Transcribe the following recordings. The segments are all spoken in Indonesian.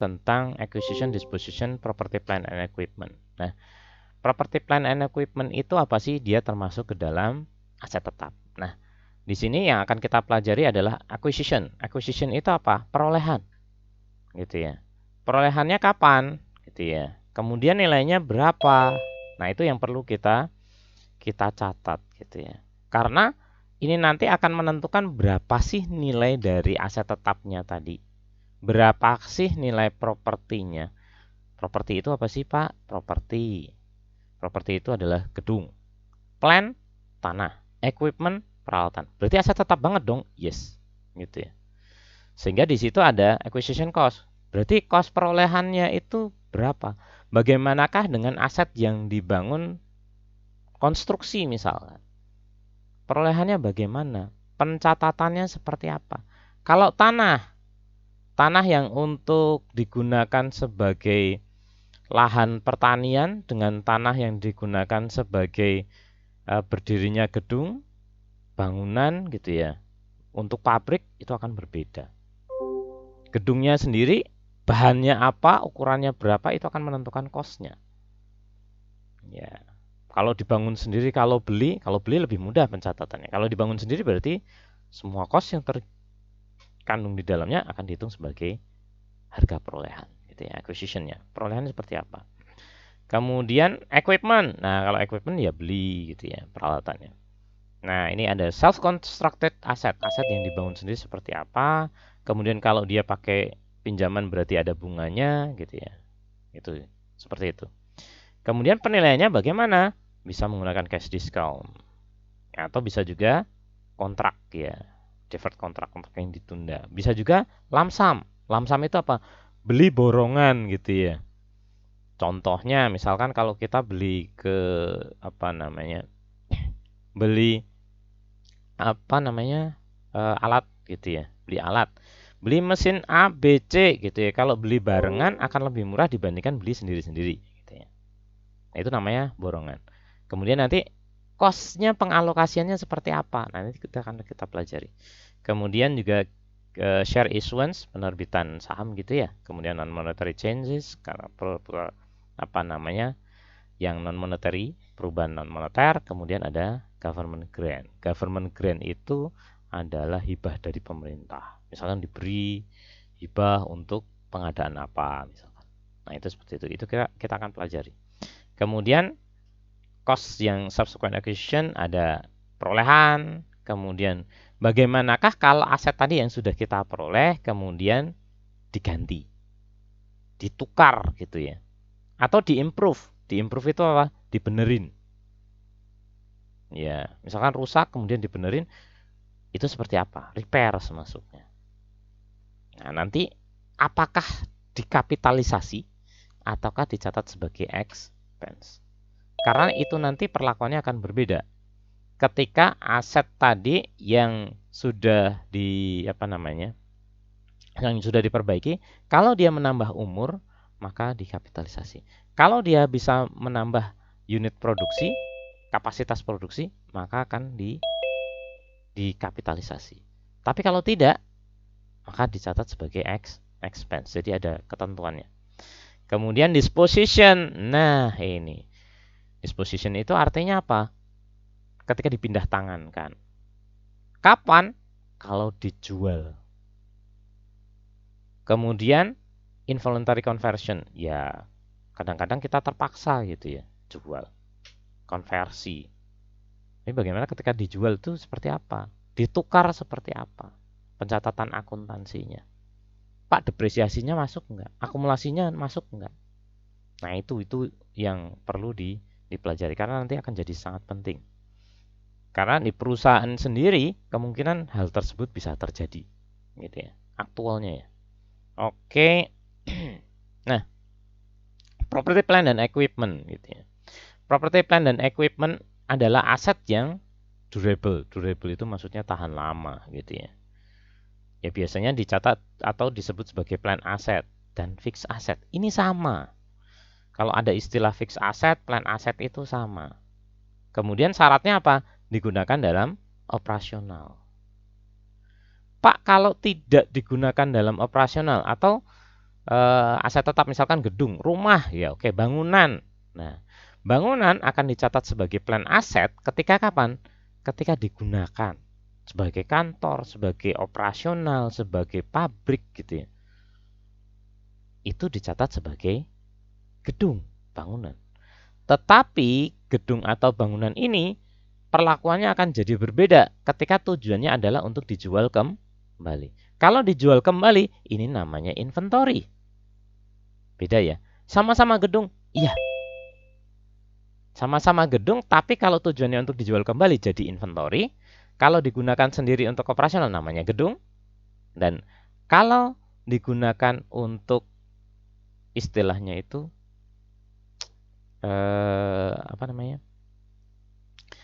tentang acquisition, disposition, property, plant, and equipment. Nah, property, plant, and equipment itu apa sih? Dia termasuk ke dalam aset tetap. Nah, di sini yang akan kita pelajari adalah acquisition. Acquisition itu apa? Perolehan, gitu ya. Perolehannya kapan, gitu ya. Kemudian nilainya berapa? Nah, itu yang perlu kita catat, gitu ya. Karena ini nanti akan menentukan berapa sih nilai dari aset tetapnya tadi. Berapa sih nilai propertinya? Properti itu apa sih, Pak? Properti. Properti itu adalah gedung. Plant, tanah. Equipment, peralatan. Berarti aset tetap banget dong? Yes. Gitu ya. Sehingga di situ ada acquisition cost. Berarti cost perolehannya itu berapa? Bagaimanakah dengan aset yang dibangun konstruksi misalkan? Perolehannya bagaimana? Pencatatannya seperti apa? Kalau tanah yang untuk digunakan sebagai lahan pertanian dengan tanah yang digunakan sebagai berdirinya gedung, bangunan gitu ya. Untuk pabrik itu akan berbeda. Gedungnya sendiri, bahannya apa, ukurannya berapa, itu akan menentukan cost-nya. Ya. Kalau dibangun sendiri, kalau beli lebih mudah pencatatannya. Kalau dibangun sendiri berarti semua cost yang terkandung di dalamnya akan dihitung sebagai harga perolehan, gitu ya, acquisition-nya. Perolehan seperti apa? Kemudian equipment. Nah, kalau equipment ya beli gitu ya, peralatannya. Nah, ini ada self-constructed asset. Aset yang dibangun sendiri seperti apa? Kemudian kalau dia pakai pinjaman berarti ada bunganya gitu ya. Itu seperti itu. Kemudian penilaiannya bagaimana? Bisa menggunakan cash discount. Atau bisa juga kontrak ya. Deferred kontrak yang ditunda. Bisa juga lump sum. Lump sum itu apa? Beli borongan gitu ya. Contohnya misalkan kalau kita beli ke apa namanya? Beli apa namanya? Alat gitu ya. Beli alat. Beli mesin A, B, C gitu ya. Kalau beli barengan akan lebih murah dibandingkan beli sendiri-sendiri gitu ya. Nah, itu namanya borongan. Kemudian nanti cost-nya pengalokasiannya seperti apa? Nah, nanti kita akan kita pelajari. Kemudian juga share issuance, penerbitan saham gitu ya. Kemudian non monetary changes karena apa namanya? Yang non monetary, perubahan non moneter, kemudian ada government grant. Government grant itu adalah hibah dari pemerintah. Misalkan diberi hibah untuk pengadaan apa misalkan. Nah, itu seperti itu. Itu kita akan pelajari. Kemudian cost yang subsequent acquisition ada perolehan, kemudian bagaimanakah kalau aset tadi yang sudah kita peroleh kemudian diganti, ditukar gitu ya, atau diimprove. Diimprove itu apa? Dibenerin. Ya, misalkan rusak kemudian dibenerin, itu seperti apa? Repair semasuknya. Nah, nanti apakah dikapitalisasi ataukah dicatat sebagai expense? Karena itu nanti perlakuannya akan berbeda. Ketika aset tadi yang sudah di apa namanya? Yang sudah diperbaiki, kalau dia menambah umur, maka dikapitalisasi. Kalau dia bisa menambah unit produksi, kapasitas produksi, maka akan dikapitalisasi. Tapi kalau tidak, maka dicatat sebagai expense. Jadi ada ketentuannya. Kemudian disposition. Nah, ini. Disposition itu artinya apa? Ketika dipindah tangankan. Kapan? Kalau dijual. Kemudian involuntary conversion. Ya, kadang-kadang kita terpaksa gitu ya, jual. Konversi. Ini bagaimana ketika dijual itu seperti apa? Ditukar seperti apa? Pencatatan akuntansinya. Pak, depresiasinya masuk enggak? Akumulasinya masuk enggak? Nah, itu yang perlu dipelajari karena nanti akan jadi sangat penting. Karena di perusahaan sendiri kemungkinan hal tersebut bisa terjadi, gitu ya, aktualnya ya. Oke, nah, property plant dan equipment, gitu ya. Property plant dan equipment adalah aset yang durable. Durable itu maksudnya tahan lama, gitu ya. Ya biasanya dicatat atau disebut sebagai plant asset dan fixed asset. Ini sama. Kalau ada istilah fixed asset, plant asset itu sama. Kemudian syaratnya apa? Digunakan dalam operasional. Pak, kalau tidak digunakan dalam operasional atau aset tetap misalkan gedung, rumah, ya oke, bangunan. Nah, bangunan akan dicatat sebagai plan aset ketika kapan? Ketika digunakan sebagai kantor, sebagai operasional, sebagai pabrik gitu ya. Itu dicatat sebagai gedung, bangunan. Tetapi gedung atau bangunan ini perlakuannya akan jadi berbeda ketika tujuannya adalah untuk dijual kembali. Kalau dijual kembali, ini namanya inventory. Beda ya. Sama-sama gedung, iya. Sama-sama gedung, tapi kalau tujuannya untuk dijual kembali jadi inventory. Kalau digunakan sendiri untuk operasional namanya gedung. Dan kalau digunakan untuk istilahnya itu apa namanya?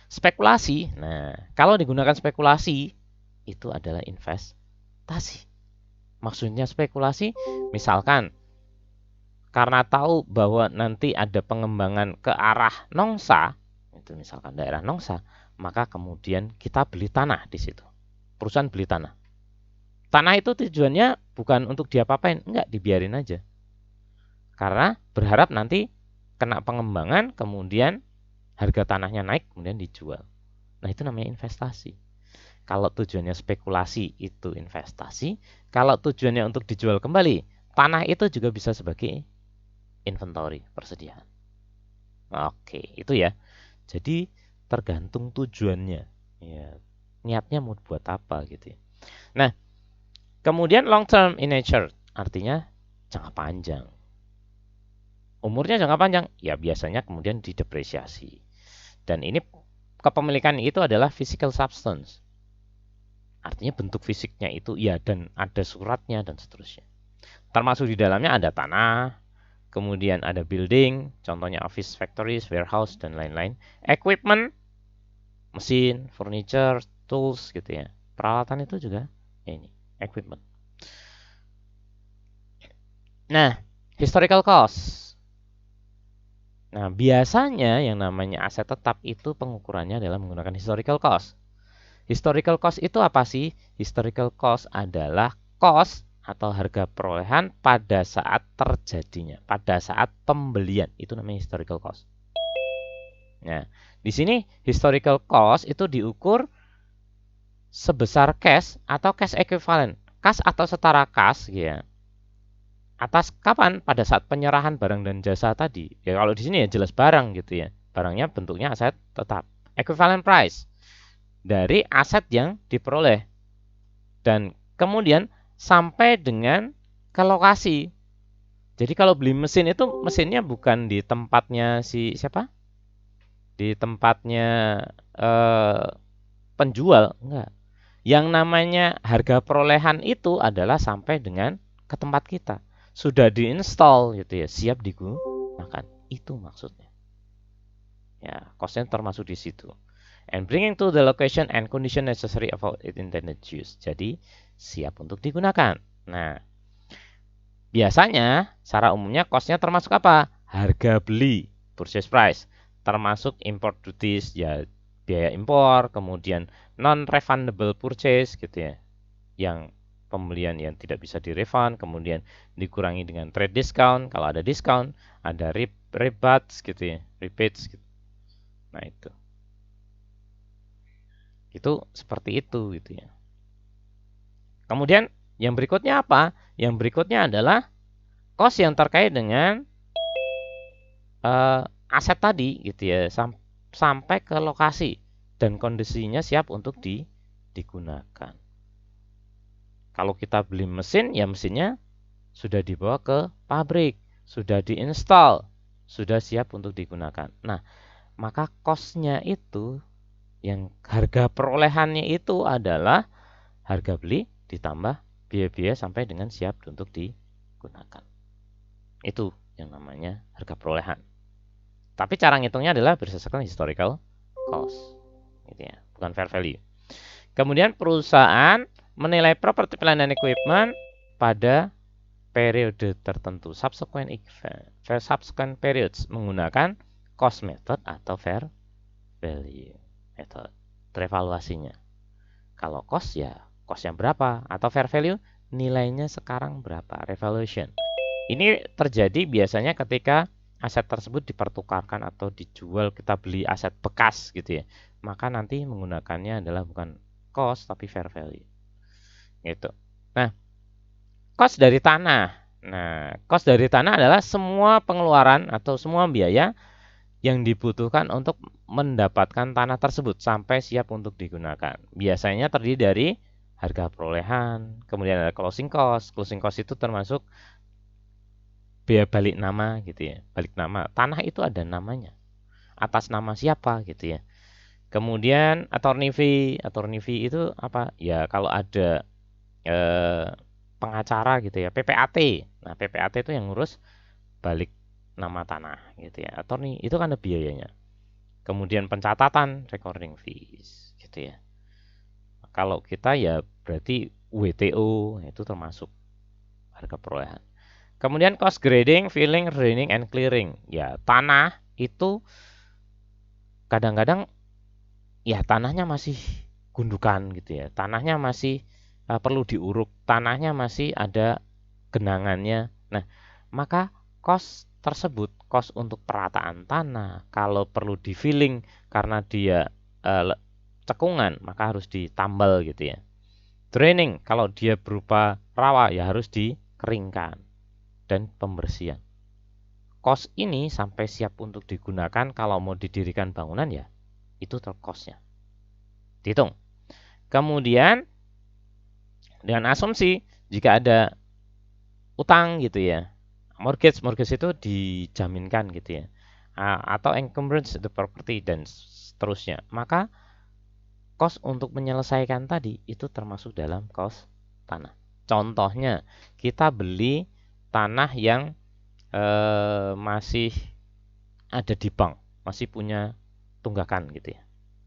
Spekulasi. Nah, kalau digunakan spekulasi itu adalah investasi. Maksudnya spekulasi, misalkan karena tahu bahwa nanti ada pengembangan ke arah Nongsa, itu misalkan daerah Nongsa, maka kemudian kita beli tanah di situ. Perusahaan beli tanah. Tanah itu tujuannya bukan untuk diapa-apain, enggak, dibiarin aja. Karena berharap nanti kena pengembangan, kemudian harga tanahnya naik, kemudian dijual. Nah, itu namanya investasi. Kalau tujuannya spekulasi itu investasi, kalau tujuannya untuk dijual kembali, tanah itu juga bisa sebagai inventory, persediaan. Oke, itu ya. Jadi tergantung tujuannya. Ya, niatnya mau buat apa gitu ya. Nah, kemudian long term in nature, artinya jangka panjang. Umurnya jangka panjang, ya biasanya kemudian didepresiasi. Dan ini kepemilikan itu adalah physical substance. Artinya bentuk fisiknya itu ya, dan ada suratnya dan seterusnya. Termasuk di dalamnya ada tanah, kemudian ada building, contohnya office, factories, warehouse, dan lain-lain. Equipment, mesin, furniture, tools gitu ya. Peralatan itu juga ya ini, equipment. Nah, historical cost. Nah, biasanya yang namanya aset tetap itu pengukurannya adalah menggunakan historical cost. Historical cost itu apa sih? Historical cost adalah cost atau harga perolehan pada saat terjadinya, pada saat pembelian. Itu namanya historical cost. Nah, di sini historical cost itu diukur sebesar cash atau cash equivalent. Cash atau setara cash ya. Atas kapan? Pada saat penyerahan barang dan jasa tadi. Ya kalau di sini ya jelas barang gitu ya. Barangnya bentuknya aset tetap. Equivalent price dari aset yang diperoleh. Dan kemudian sampai dengan ke lokasi. Jadi kalau beli mesin itu mesinnya bukan di tempatnya si siapa? Di tempatnya penjual, enggak. Yang namanya harga perolehan itu adalah sampai dengan ke tempat kita. Sudah diinstal gitu ya, siap digunakan. Itu maksudnya. Ya, costnya termasuk di situ. And bringing to the location and condition necessary for its intended use. Jadi, siap untuk digunakan. Nah, biasanya secara umumnya costnya termasuk apa? Harga beli, purchase price. Termasuk import duties, ya biaya impor, kemudian non-refundable purchase gitu ya. Yang pembelian yang tidak bisa direfund, kemudian dikurangi dengan trade discount, kalau ada diskon, ada rebates gitu ya, rebates gitu. Nah, itu seperti itu gitu ya. Kemudian yang berikutnya apa? Yang berikutnya adalah cost yang terkait dengan aset tadi gitu ya, sampai ke lokasi dan kondisinya siap untuk digunakan. Kalau kita beli mesin, ya mesinnya sudah dibawa ke pabrik, sudah diinstal, sudah siap untuk digunakan. Nah, maka cost-nya itu, yang harga perolehannya itu adalah harga beli ditambah biaya-biaya sampai dengan siap untuk digunakan. Itu yang namanya harga perolehan. Tapi cara ngitungnya adalah berdasarkan historical cost, gitu ya, bukan fair value. Kemudian perusahaan menilai property plant and equipment pada periode tertentu, subsequent periods, menggunakan cost method atau fair value method. Revaluasinya. Kalau cost ya cost yang berapa, atau fair value nilainya sekarang berapa, revaluation. Ini terjadi biasanya ketika aset tersebut dipertukarkan atau dijual, kita beli aset bekas gitu ya. Maka nanti menggunakannya adalah bukan cost tapi fair value. Gitu. Nah, cost dari tanah. Nah, cost dari tanah adalah semua pengeluaran atau semua biaya yang dibutuhkan untuk mendapatkan tanah tersebut sampai siap untuk digunakan. Biasanya terdiri dari harga perolehan, kemudian ada closing cost. Closing cost itu termasuk biaya balik nama gitu ya. Balik nama. Tanah itu ada namanya. Atas nama siapa gitu ya. Kemudian attorney fee. Attorney fee itu apa? Ya kalau ada eh, pengacara gitu ya, PPAT. Nah, PPAT itu yang ngurus balik nama tanah gitu ya. Attorney itu kan ada biayanya. Kemudian pencatatan, recording fees gitu ya. Kalau kita ya berarti WTO itu termasuk harga perolehan. Kemudian cost grading, filling, draining, and clearing. Ya, tanah itu kadang-kadang ya tanahnya masih gundukan gitu ya. Tanahnya masih perlu diuruk, tanahnya masih ada genangannya. Nah, maka cost tersebut, cost untuk perataan tanah, kalau perlu di filling karena dia cekungan, maka harus ditambal gitu ya. Draining, kalau dia berupa rawa ya harus dikeringkan, dan pembersihan. Cost ini sampai siap untuk digunakan kalau mau didirikan bangunan ya, itu cost-nya. Dihitung. Kemudian dengan asumsi jika ada utang gitu ya, mortgage itu dijaminkan gitu ya, atau encumbrance the property dan seterusnya, maka cost untuk menyelesaikan tadi itu termasuk dalam cost tanah. Contohnya kita beli tanah yang masih ada di bank, masih punya tunggakan gitu ya,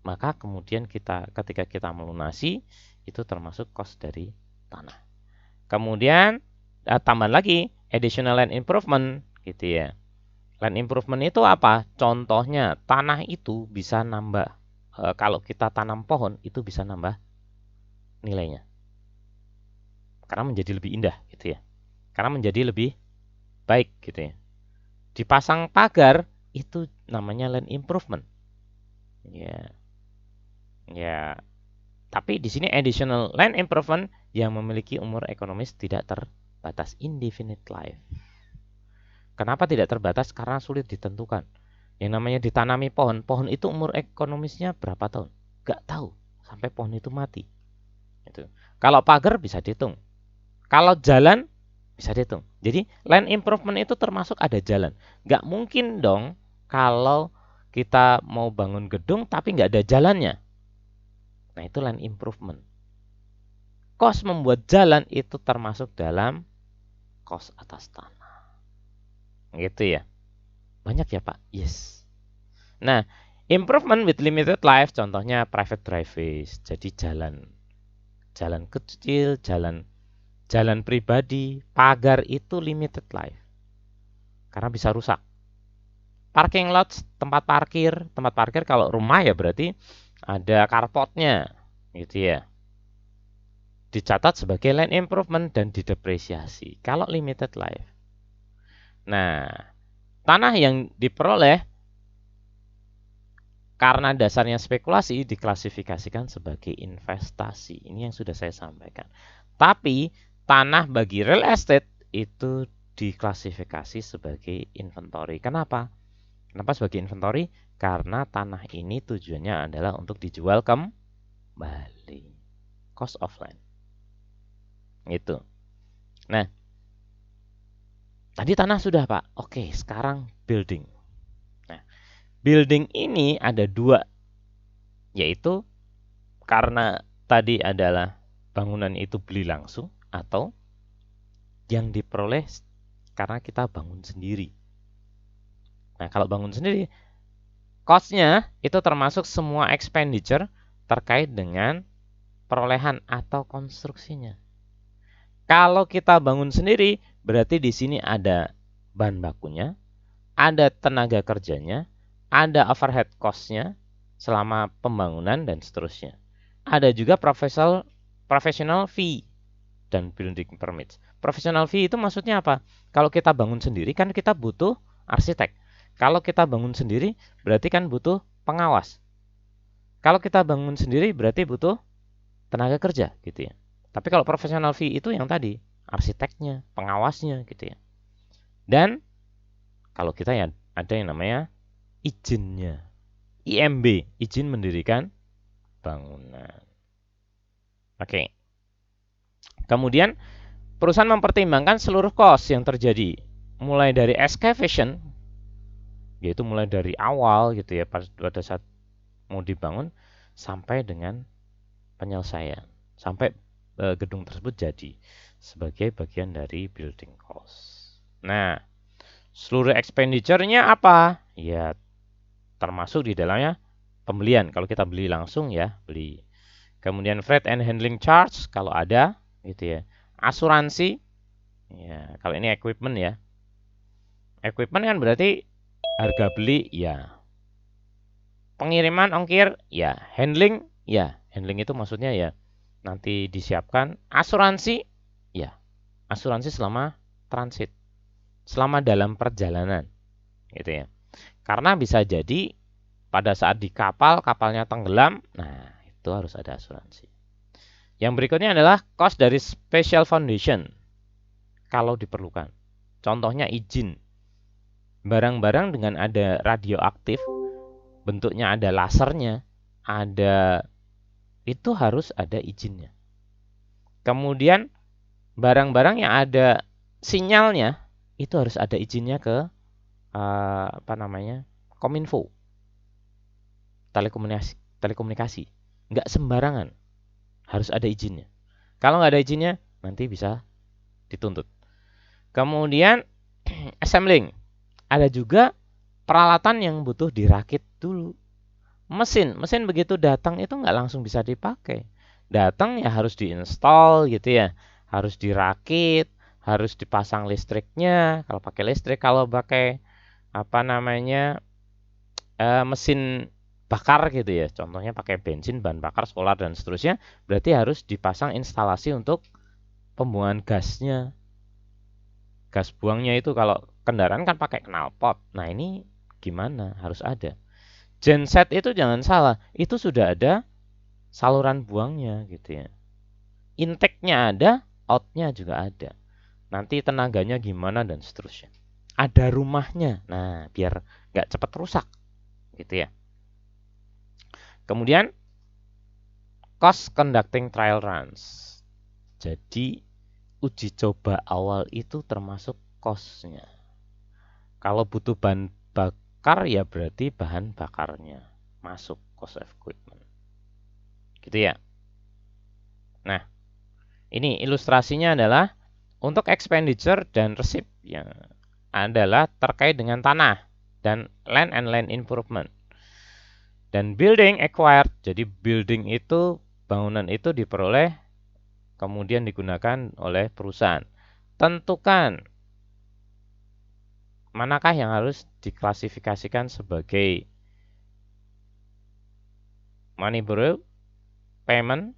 maka kemudian ketika kita melunasi itu termasuk cost dari tanah. Kemudian tambahan lagi additional land improvement gitu ya. Land improvement itu apa? Contohnya tanah itu bisa nambah, kalau kita tanam pohon itu bisa nambah nilainya karena menjadi lebih indah gitu ya, karena menjadi lebih baik gitu ya. Dipasang pagar itu namanya land improvement ya. Ya, tapi di sini additional land improvement yang memiliki umur ekonomis tidak terbatas, indefinite life. Kenapa tidak terbatas? Karena sulit ditentukan. Yang namanya ditanami pohon, pohon itu umur ekonomisnya berapa tahun? Gak tahu sampai pohon itu mati. Itu. Kalau pagar bisa dihitung. Kalau jalan bisa dihitung. Jadi land improvement itu termasuk ada jalan. Gak mungkin dong kalau kita mau bangun gedung tapi nggak ada jalannya. Nah, itu land improvement. Cost membuat jalan itu termasuk dalam cost atas tanah. Gitu ya. Banyak ya, Pak? Yes. Nah, improvement with limited life contohnya private driveways. Jadi jalan kecil, jalan pribadi, pagar itu limited life. Karena bisa rusak. Parking lot, tempat parkir kalau rumah ya berarti ada carportnya gitu ya. Dicatat sebagai land improvement dan didepresiasi kalau limited life. Nah, tanah yang diperoleh karena dasarnya spekulasi diklasifikasikan sebagai investasi. Ini yang sudah saya sampaikan. Tapi tanah bagi real estate itu diklasifikasi sebagai inventory. Kenapa? Kenapa sebagai inventory? Karena tanah ini tujuannya adalah untuk dijual kembali. Cost of land. Itu. Nah, tadi tanah sudah, Pak. Oke, sekarang building. Nah, building ini ada dua, yaitu karena tadi adalah bangunan itu beli langsung atau yang diperoleh karena kita bangun sendiri. Nah, kalau bangun sendiri, cost-nya itu termasuk semua expenditure terkait dengan perolehan atau konstruksinya. Kalau kita bangun sendiri, berarti di sini ada bahan bakunya, ada tenaga kerjanya, ada overhead cost-nya selama pembangunan dan seterusnya. Ada juga professional fee. dan building permits. Professional fee itu maksudnya apa? Kalau kita bangun sendiri kan kita butuh arsitek. Kalau kita bangun sendiri berarti kan butuh pengawas. Kalau kita bangun sendiri berarti butuh tenaga kerja gitu ya. Tapi kalau professional fee itu yang tadi, arsiteknya, pengawasnya gitu ya. Dan kalau kita ya ada yang namanya izinnya. IMB, izin mendirikan bangunan. Oke. Kemudian perusahaan mempertimbangkan seluruh cost yang terjadi, mulai dari excavation, yaitu mulai dari awal gitu ya, pada saat mau dibangun, sampai dengan penyelesaian, sampai gedung tersebut jadi sebagai bagian dari building cost. Nah, seluruh expenditure-nya apa? Ya, termasuk di dalamnya pembelian. Kalau kita beli langsung ya, beli. Kemudian freight and handling charge kalau ada gitu ya. Asuransi. Ya, kalau ini equipment ya. Equipment kan berarti harga beli ya. Pengiriman ongkir ya, handling ya. Handling itu maksudnya ya nanti disiapkan. Asuransi ya. Asuransi selama transit. Selama dalam perjalanan. Gitu ya. Karena bisa jadi pada saat di kapal, kapalnya tenggelam, nah itu harus ada asuransi. Yang berikutnya adalah cost dari special foundation kalau diperlukan. Contohnya izin. Barang-barang dengan ada radioaktif, bentuknya ada lasernya, ada itu harus ada izinnya. Kemudian barang-barang yang ada sinyalnya itu harus ada izinnya ke Kominfo, telekomunikasi. Nggak sembarangan, harus ada izinnya. Kalau nggak ada izinnya, nanti bisa dituntut. Kemudian assembling, ada juga peralatan yang butuh dirakit dulu. Mesin begitu datang itu nggak langsung bisa dipakai. Datang ya harus diinstal gitu ya, harus dirakit, harus dipasang listriknya. Kalau pakai listrik, kalau pakai mesin bakar gitu ya, contohnya pakai bensin, bahan bakar, solar dan seterusnya, berarti harus dipasang instalasi untuk pembuangan gasnya. Gas buangnya itu kalau kendaraan kan pakai knalpot. Nah ini gimana? Harus ada. Genset itu jangan salah, itu sudah ada saluran buangnya gitu ya. Intake-nya ada, out-nya juga ada. Nanti tenaganya gimana dan seterusnya. Ada rumahnya, nah biar nggak cepat rusak gitu ya. Kemudian cost conducting trial runs. Jadi uji coba awal itu termasuk cost-nya. Kalau butuh bahan bakar ya berarti bahan bakarnya masuk cost of equipment. Gitu ya. Nah, ini ilustrasinya adalah untuk expenditure dan receipt yang adalah terkait dengan tanah dan land and land improvement. Dan building acquired, jadi building itu, bangunan itu diperoleh kemudian digunakan oleh perusahaan. Tentukan manakah yang harus diklasifikasikan sebagai money borrowed, payment,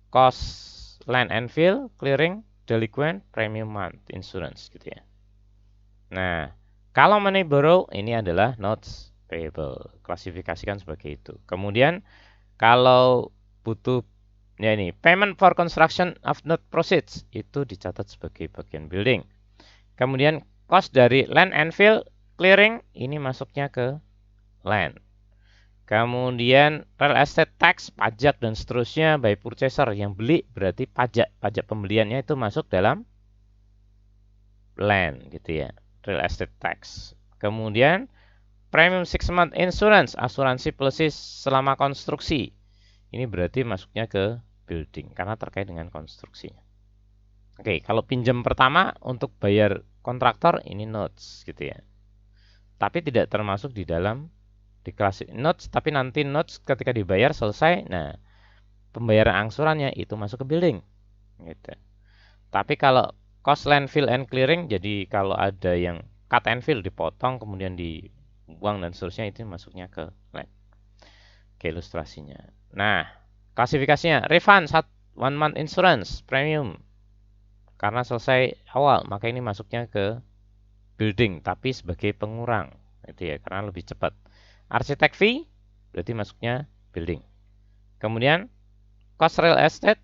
cost land and fill, clearing, delinquent, premium month, insurance gitu ya. Nah, kalau money borrow ini adalah notes payable, klasifikasikan sebagai itu. Kemudian kalau butuh ya ini payment for construction of not proceeds itu dicatat sebagai bagian building. Kemudian cost dari land and fill clearing ini masuknya ke land. Kemudian real estate tax, pajak dan seterusnya by purchaser, yang beli berarti pajak pembeliannya itu masuk dalam land gitu ya, real estate tax. Kemudian premium 6 month insurance, asuransi policy selama konstruksi. Ini berarti masuknya ke building karena terkait dengan konstruksinya. Oke, kalau pinjam pertama untuk bayar kontraktor ini notes gitu ya. Tapi tidak termasuk di dalam di kelas notes, tapi nanti notes ketika dibayar selesai, nah pembayaran angsurannya itu masuk ke building gitu. Tapi kalau cost land fill and clearing, jadi kalau ada yang cut and fill dipotong kemudian dibuang dan seterusnya itu masuknya ke land. Oke, ilustrasinya. Nah, klasifikasinya refund 1 month insurance premium karena selesai awal, maka ini masuknya ke building, tapi sebagai pengurang, itu ya, karena lebih cepat. Arsitek fee berarti masuknya building. Kemudian cost real estate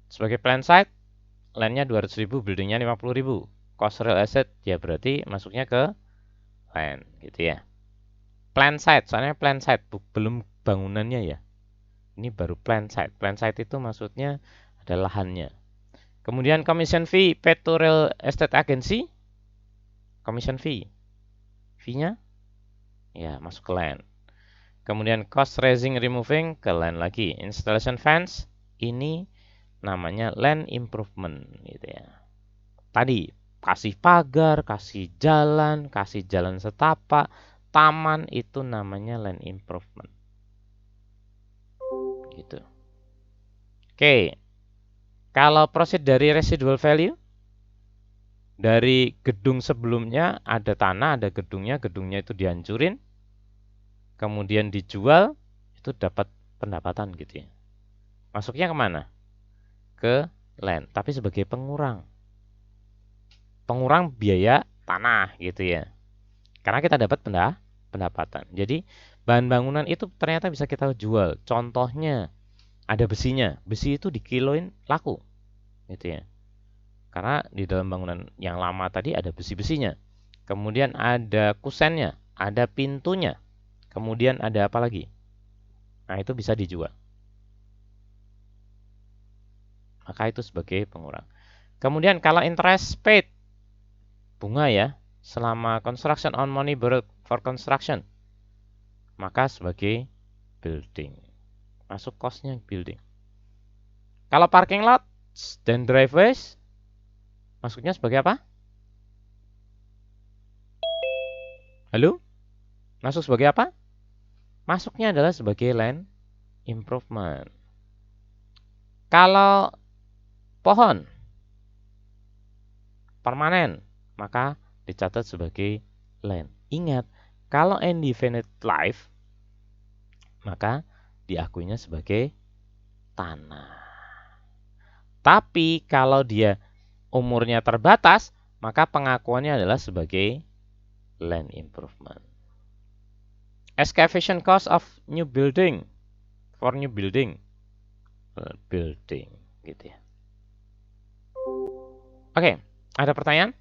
sebagai plan site, landnya 200.000, buildingnya 50.000. Cost real estate ya berarti masuknya ke land, gitu ya. Plan site, soalnya plan site belum bangunannya ya. Ini baru plan site. Plan site itu maksudnya ada lahannya. Kemudian commission fee paid to real estate agency. Commission fee. Fee-nya ya masuk ke land. Kemudian cost raising removing ke land lagi. Installation fence ini namanya land improvement gitu ya. Tadi kasih pagar, kasih jalan setapak, taman itu namanya land improvement. Gitu. Oke. Kalau proceed dari residual value, dari gedung sebelumnya ada tanah, ada gedungnya itu dihancurin, kemudian dijual, itu dapat pendapatan gitu ya. Masuknya kemana? Ke land, tapi sebagai pengurang. Pengurang biaya tanah gitu ya. Karena kita dapat pendapatan. Jadi bahan bangunan itu ternyata bisa kita jual. Contohnya ada besinya. Besi itu dikiloin laku. Gitu ya. Karena di dalam bangunan yang lama tadi ada besi-besinya. Kemudian ada kusennya, ada pintunya. Kemudian ada apa lagi? Nah, itu bisa dijual. Maka itu sebagai pengurang. Kemudian kalau interest paid, bunga ya, selama construction on money borrowed for construction, maka sebagai building. Masuk cost-nya building. Kalau parking lot dan driveways, masuknya sebagai apa? Halo? Masuk sebagai apa? Masuknya adalah sebagai land improvement. Kalau pohon permanen, maka dicatat sebagai land. Ingat, kalau indefinite life, maka diakuinya sebagai tanah. Tapi kalau dia umurnya terbatas, maka pengakuannya adalah sebagai land improvement. Excavation cost of new building, for new building, gitu ya. Oke, ada pertanyaan?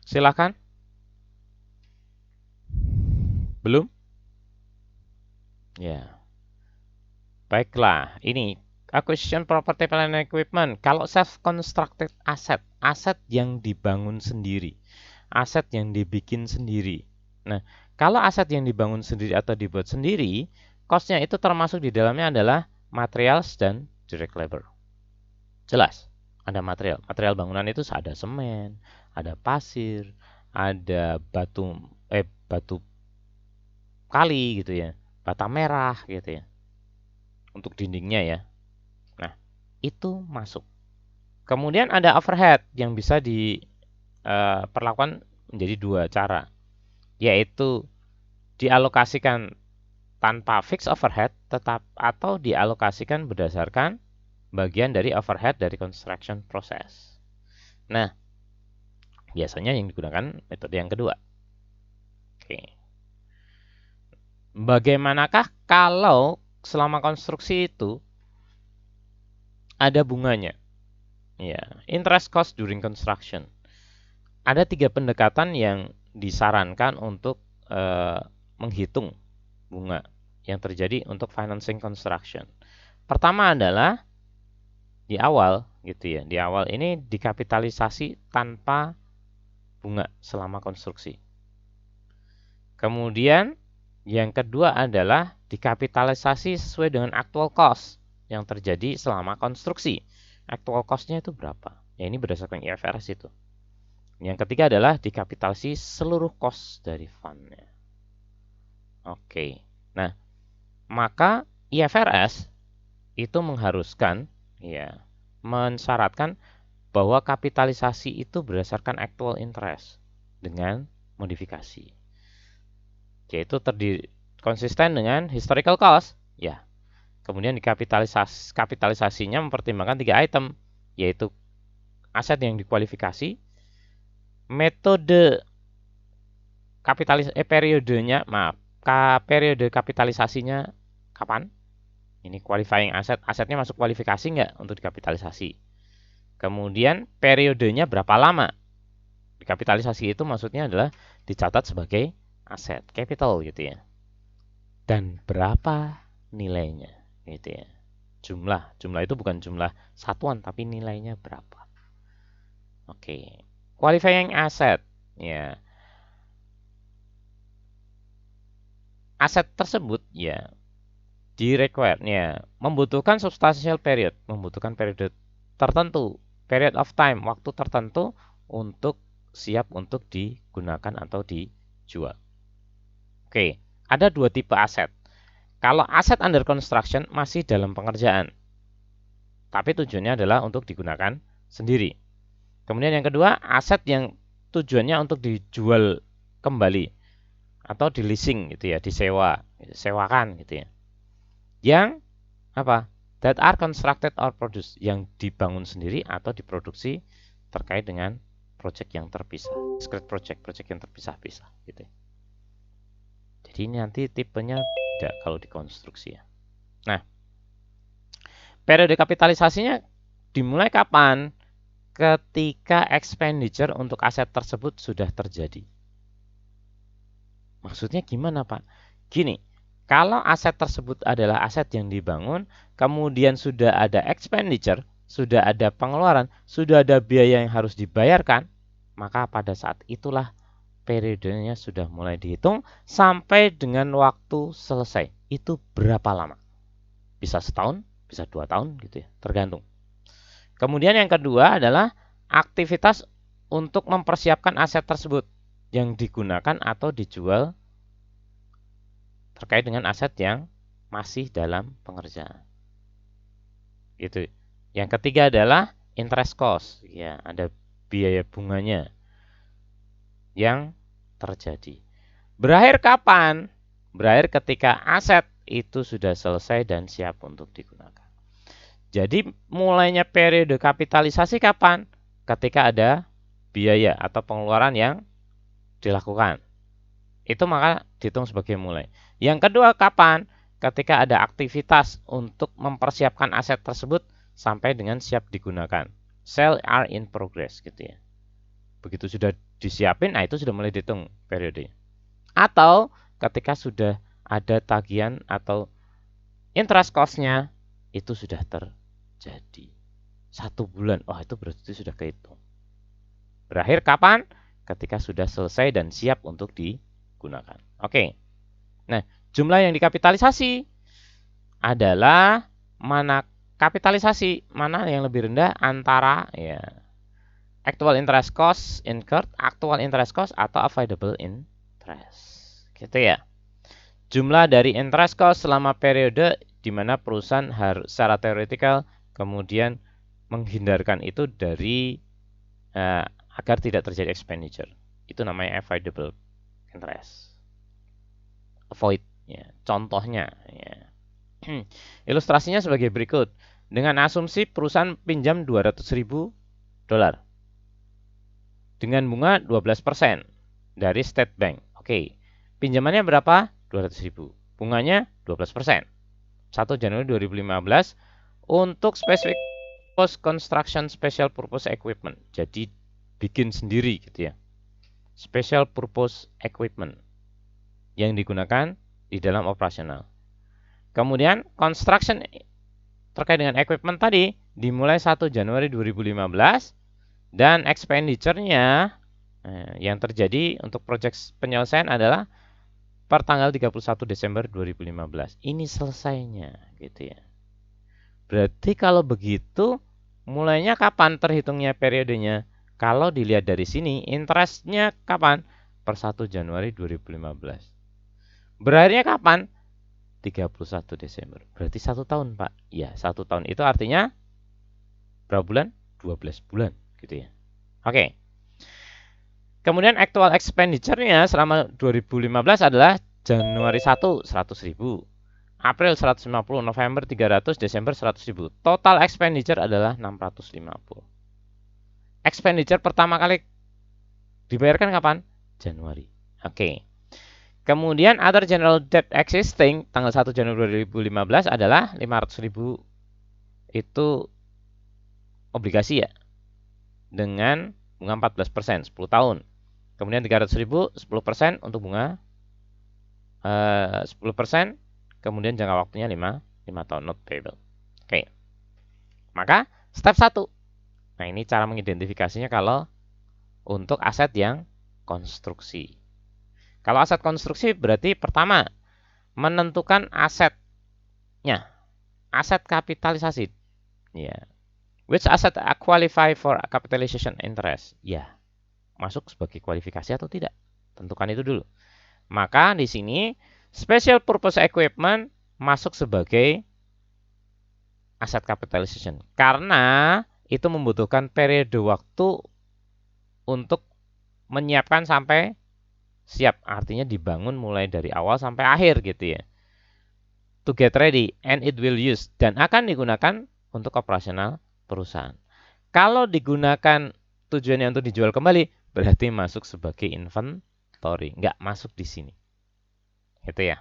Silakan. Belum? Ya. Baiklah, ini acquisition property plant and equipment. Kalau self-constructed asset, aset yang dibangun sendiri, aset yang dibikin sendiri. Nah, kalau aset yang dibangun sendiri atau dibuat sendiri, cost-nya itu termasuk di dalamnya adalah materials dan direct labor. Jelas, ada material. Material bangunan itu ada semen, ada pasir, ada batu kali gitu ya, bata merah gitu ya. Untuk dindingnya ya. Nah, itu masuk. Kemudian ada overhead yang bisa diperlakukan menjadi dua cara, yaitu dialokasikan tanpa fixed overhead tetap atau dialokasikan berdasarkan bagian dari overhead dari construction process. Nah, biasanya yang digunakan metode yang kedua. Oke. Bagaimanakah kalau selama konstruksi itu ada bunganya? Ya, interest cost during construction. Ada 3 pendekatan yang disarankan untuk menghitung bunga yang terjadi untuk financing construction. Pertama adalah di awal gitu ya. Di awal ini dikapitalisasi tanpa bunga selama konstruksi. Kemudian yang kedua adalah dikapitalisasi sesuai dengan actual cost yang terjadi selama konstruksi. Actual cost-nya itu berapa? Ya ini berdasarkan IFRS itu. Yang ketiga adalah dikapitalisasi seluruh cost dari fund-nya. Oke. Nah, maka IFRS itu mengharuskan ya mensyaratkan bahwa kapitalisasi itu berdasarkan actual interest dengan modifikasi. Yaitu konsisten dengan historical cost. Ya. Kemudian kapitalisasinya mempertimbangkan 3 item, yaitu aset yang dikualifikasi, metode periodenya, periode kapitalisasinya kapan? Ini qualifying asetnya masuk kualifikasi nggak untuk dikapitalisasi. Kemudian periodenya berapa lama? Dikapitalisasi itu maksudnya adalah dicatat sebagai aset capital gitu ya. Dan berapa nilainya gitu ya. Jumlah itu bukan jumlah satuan tapi nilainya berapa. Oke. Qualifying asset ya. Aset tersebut ya membutuhkan substantial period, membutuhkan periode tertentu, period of time, waktu tertentu untuk siap untuk digunakan atau dijual. Oke, ada 2 tipe aset. Kalau aset under construction masih dalam pengerjaan, tapi tujuannya adalah untuk digunakan sendiri. Kemudian yang kedua, aset yang tujuannya untuk dijual kembali atau di leasing gitu ya, disewakan gitu ya. Yang apa? That are constructed or produced, yang dibangun sendiri atau diproduksi terkait dengan project yang terpisah, discrete project yang terpisah-pisah gitu ya. Jadi ini nanti tipenya tidak kalau dikonstruksi ya. Nah, periode kapitalisasinya dimulai kapan? Ketika expenditure untuk aset tersebut sudah terjadi. Maksudnya gimana, Pak? Gini, kalau aset tersebut adalah aset yang dibangun, kemudian sudah ada expenditure, sudah ada pengeluaran, sudah ada biaya yang harus dibayarkan, maka pada saat itulah periodenya sudah mulai dihitung sampai dengan waktu selesai. Itu berapa lama? Bisa setahun, bisa 2 tahun gitu ya, tergantung. Kemudian yang kedua adalah aktivitas untuk mempersiapkan aset tersebut yang digunakan atau dijual terkait dengan aset yang masih dalam pengerjaan. Itu. Yang ketiga adalah interest cost, ya, ada biaya bunganya yang terjadi. Berakhir kapan? Berakhir ketika aset itu sudah selesai dan siap untuk digunakan. Jadi mulainya periode kapitalisasi kapan? Ketika ada biaya atau pengeluaran yang dilakukan. Itu maka dihitung sebagai mulai. Yang kedua kapan? Ketika ada aktivitas untuk mempersiapkan aset tersebut sampai dengan siap digunakan. Sale are in progress gitu ya. Begitu sudah disiapin, nah itu sudah mulai dihitung periode. Atau ketika sudah ada tagihan atau interest cost-nya itu sudah terjadi. 1 bulan, itu berarti sudah kehitung. Berakhir kapan? Ketika sudah selesai dan siap untuk digunakan. Oke. Nah, jumlah yang dikapitalisasi adalah mana yang lebih rendah antara ya actual interest cost incurred, actual interest cost atau available interest. Gitu ya. Jumlah dari interest cost selama periode di mana perusahaan harus secara teoretikal kemudian menghindarkan itu dari agar tidak terjadi expenditure. Itu namanya avoidable interest. Avoid ya. Contohnya ya. Ilustrasinya sebagai berikut. Dengan asumsi perusahaan pinjam $200.000 dengan bunga 12% dari State Bank. Oke. Pinjamannya berapa? 200.000. Bunganya 12%. 1 Januari 2015 untuk spesifik post construction special purpose equipment. Jadi bikin sendiri gitu ya. Special purpose equipment yang digunakan di dalam operasional. Kemudian construction terkait dengan equipment tadi dimulai 1 Januari 2015 dan expenditure-nya yang terjadi untuk proyek penyelesaian adalah per tanggal 31 Desember 2015. Ini selesainya gitu ya. Berarti kalau begitu mulainya kapan terhitungnya periodenya? Kalau dilihat dari sini, interestnya kapan? Per 1 Januari 2015. Berakhirnya kapan? 31 Desember. Berarti 1 tahun, Pak. Ya, 1 tahun itu artinya berapa bulan? 12 bulan, gitu ya. Oke. Kemudian actual expenditure-nya selama 2015 adalah Januari 1, 100.000. April 150, November 300, Desember 100.000. Total expenditure adalah 650. Expenditure pertama kali dibayarkan kapan? Januari. Oke. Kemudian other general debt existing tanggal 1 Januari 2015 adalah 500.000 itu obligasi ya. Dengan bunga 14%, 10 tahun. Kemudian 300.000, 10% untuk bunga 10%. Kemudian jangka waktunya 5 tahun, not payable. Oke. Maka step 1. Nah, ini cara mengidentifikasinya kalau untuk aset yang konstruksi. Kalau aset konstruksi berarti pertama menentukan asetnya. Aset kapitalisasi. Ya. Which asset qualify for capitalization interest? Ya. Masuk sebagai kualifikasi atau tidak? Tentukan itu dulu. Maka di sini special purpose equipment masuk sebagai aset capitalization karena itu membutuhkan periode waktu untuk menyiapkan sampai siap, artinya dibangun mulai dari awal sampai akhir gitu ya. To get ready and it will use dan akan digunakan untuk operasional perusahaan. Kalau digunakan tujuannya untuk dijual kembali, berarti masuk sebagai inventory, nggak masuk di sini. Gitu ya.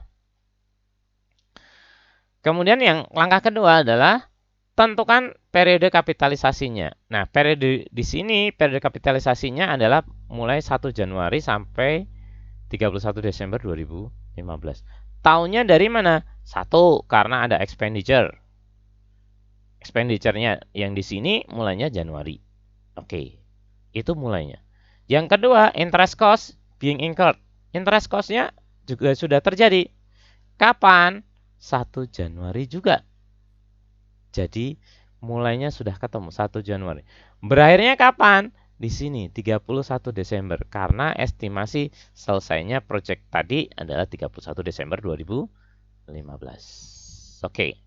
Kemudian yang langkah kedua adalah tentukan periode kapitalisasinya. Nah, periode di sini periode kapitalisasinya adalah mulai 1 Januari sampai 31 Desember 2015. Tahunnya dari mana? 1, karena ada expenditure. Expenditure-nya yang di sini mulainya Januari. Oke. Itu mulainya. Yang kedua, interest cost being incurred. Interest cost-nya juga sudah terjadi. Kapan? 1 Januari juga. Jadi mulainya sudah ketemu 1 Januari. Berakhirnya kapan? Di sini 31 Desember karena estimasi selesainya proyek tadi adalah 31 Desember 2015. Oke.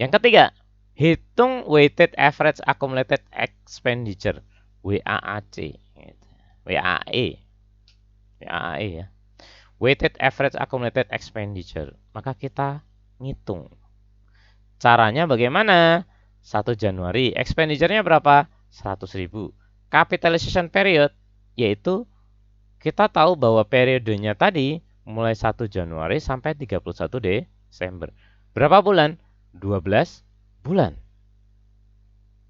Yang ketiga, hitung weighted average accumulated expenditure WAAC. WAE. WAE ya. Weighted average accumulated expenditure. Maka kita ngitung. Caranya bagaimana? 1 Januari, expenditure-nya berapa? 100.000. Capitalization period, yaitu kita tahu bahwa periodenya tadi mulai 1 Januari sampai 31 Desember. Berapa bulan? 12 bulan.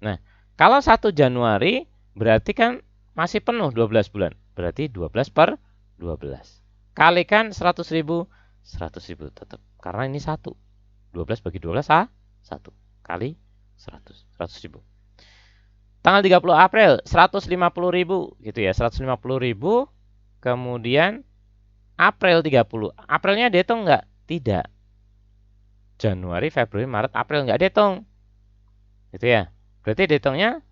Nah, kalau 1 Januari berarti kan masih penuh 12 bulan. Berarti 12 per 12. Kalikan 100.000, 100.000 tetap. Karena ini 1. 12 bagi 12 1 kali 100.000. Tanggal 30 April 150.000 gitu ya, 150.000. Kemudian April 30. Aprilnya dihitung enggak? Tidak. Januari, Februari, Maret, April enggak dihitung. Gitu ya. Berarti dihitungnya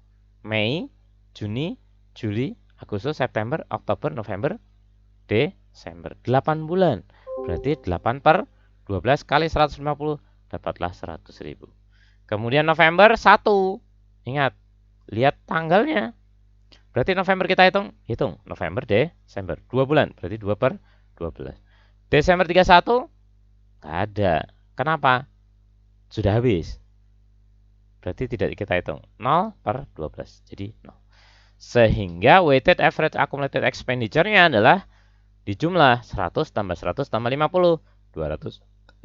Mei, Juni, Juli, Agustus, September, Oktober, November, Desember. 8 bulan. Berarti 8 per 12 kali 150 dapatlah 100.000. Kemudian November 1. Ingat, lihat tanggalnya. Berarti November kita hitung November, Desember. 2 bulan, berarti 2 per 12. Desember 31 nggak ada. Kenapa? Sudah habis. Berarti tidak kita hitung. 0 per 12. Jadi 0. Sehingga weighted average accumulated expenditure-nya adalah dijumlah 100 tambah 100 tambah 50. 250.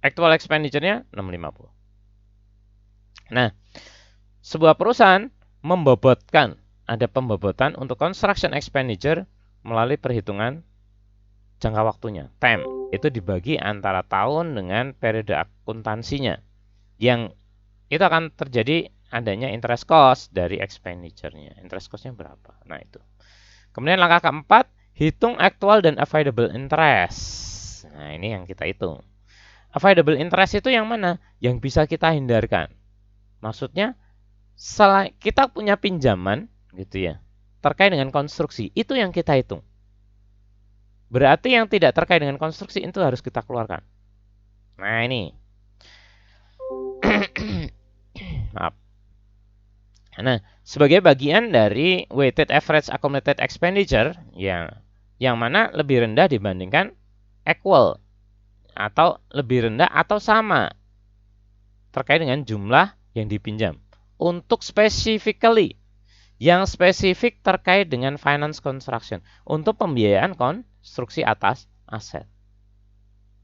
Actual expenditure-nya 650. Nah, sebuah perusahaan membobotkan, ada pembobotan untuk construction expenditure melalui perhitungan jangka waktunya, time. Itu dibagi antara tahun dengan periode akuntansinya. Yang itu akan terjadi adanya interest cost dari expenditure-nya. Interest cost-nya berapa? Nah, itu. Kemudian langkah keempat, hitung actual dan avoidable interest. Nah, ini yang kita hitung. Avoidable interest itu yang mana? Yang bisa kita hindarkan. Maksudnya, kita punya pinjaman gitu ya, terkait dengan konstruksi, itu yang kita hitung. Berarti yang tidak terkait dengan konstruksi itu harus kita keluarkan. Nah, ini. Maaf. Nah, sebagai bagian dari weighted average accumulated expenditure yang mana lebih rendah dibandingkan actual. atau lebih rendah atau sama terkait dengan jumlah yang dipinjam. Untuk specifically, yang spesifik terkait dengan finance construction, untuk pembiayaan konstruksi atas aset.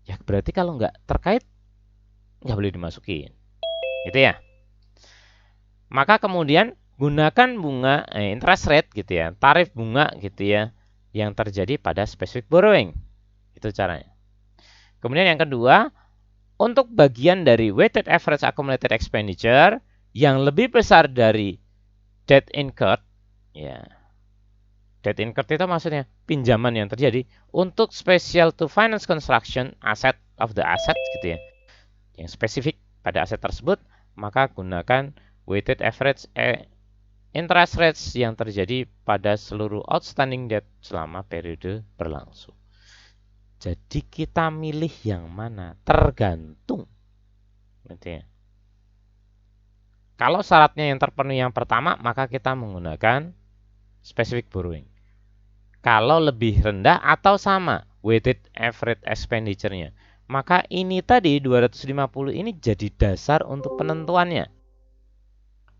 Ya berarti kalau nggak terkait, nggak boleh dimasukin. Gitu ya. Maka kemudian gunakan bunga interest rate gitu ya, tarif bunga gitu ya, yang terjadi pada specific borrowing. Itu caranya. Kemudian yang kedua, untuk bagian dari weighted average accumulated expenditure yang lebih besar dari debt incurred, ya. Debt incurred itu maksudnya pinjaman yang terjadi untuk special to finance construction asset of the asset gitu ya. Yang spesifik pada aset tersebut, maka gunakan weighted average interest rates yang terjadi pada seluruh outstanding debt selama periode berlangsung. Jadi kita milih yang mana? Tergantung. Gitu ya. Kalau syaratnya yang terpenuhi yang pertama, maka kita menggunakan specific borrowing. Kalau lebih rendah atau sama weighted average expenditure-nya, maka ini tadi 250 ini jadi dasar untuk penentuannya.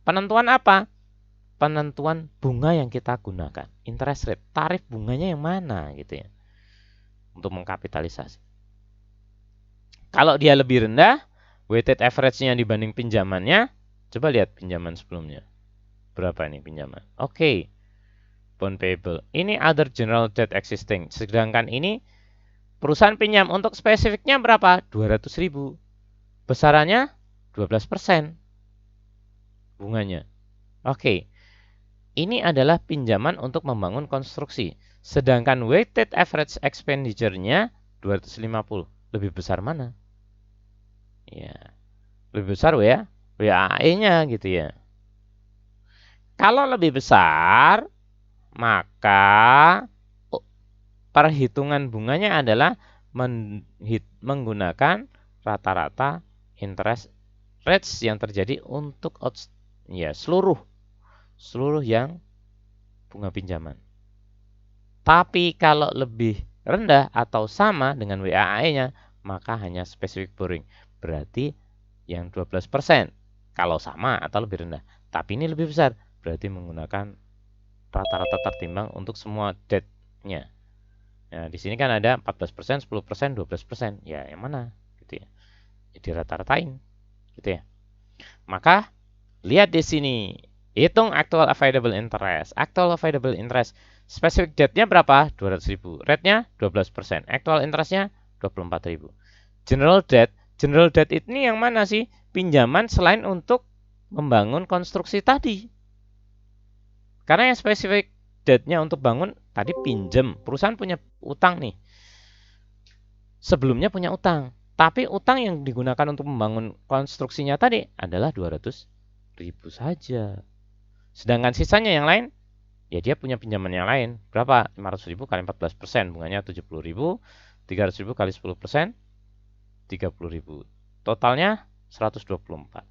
Penentuan apa? Penentuan bunga yang kita gunakan. Interest rate, tarif bunganya yang mana gitu ya. Untuk mengkapitalisasi. Kalau dia lebih rendah, weighted average-nya dibanding pinjamannya, coba lihat pinjaman sebelumnya. Berapa ini pinjaman? Oke. Bond payable. Ini other general debt existing. Sedangkan ini perusahaan pinjam untuk spesifiknya berapa? 200.000. Besarannya 12% bunganya. Oke. Ini adalah pinjaman untuk membangun konstruksi. Sedangkan weighted average expenditure-nya 250. Lebih besar mana? Ya, lebih besar WAE-nya gitu ya. Kalau lebih besar, maka perhitungan bunganya adalah menggunakan rata-rata interest rates yang terjadi untuk seluruh yang bunga pinjaman. Tapi kalau lebih rendah atau sama dengan WAE-nya, maka hanya specific borrowing. Berarti yang 12% kalau sama atau lebih rendah. Tapi ini lebih besar, berarti menggunakan rata-rata tertimbang untuk semua debt-nya. Nah, di sini kan ada 14%, 10%, 12%. Ya, yang mana? Gitu ya. Jadi rata-ratain. Gitu ya. Maka lihat di sini, hitung actual available interest. Actual available interest specific debt-nya berapa? 200.000. Rate-nya 12%. Actual interest-nya 24.000. General debt ini yang mana sih? Pinjaman selain untuk membangun konstruksi tadi. Karena yang specific debt-nya untuk bangun tadi pinjam. Perusahaan punya utang nih. Sebelumnya punya utang. Tapi utang yang digunakan untuk membangun konstruksinya tadi adalah 200.000 saja. Sedangkan sisanya yang lain, ya dia punya pinjaman yang lain. Berapa? 500.000 kali 14%, bunganya 70.000. 300.000 kali 10%, 30.000. Totalnya 124.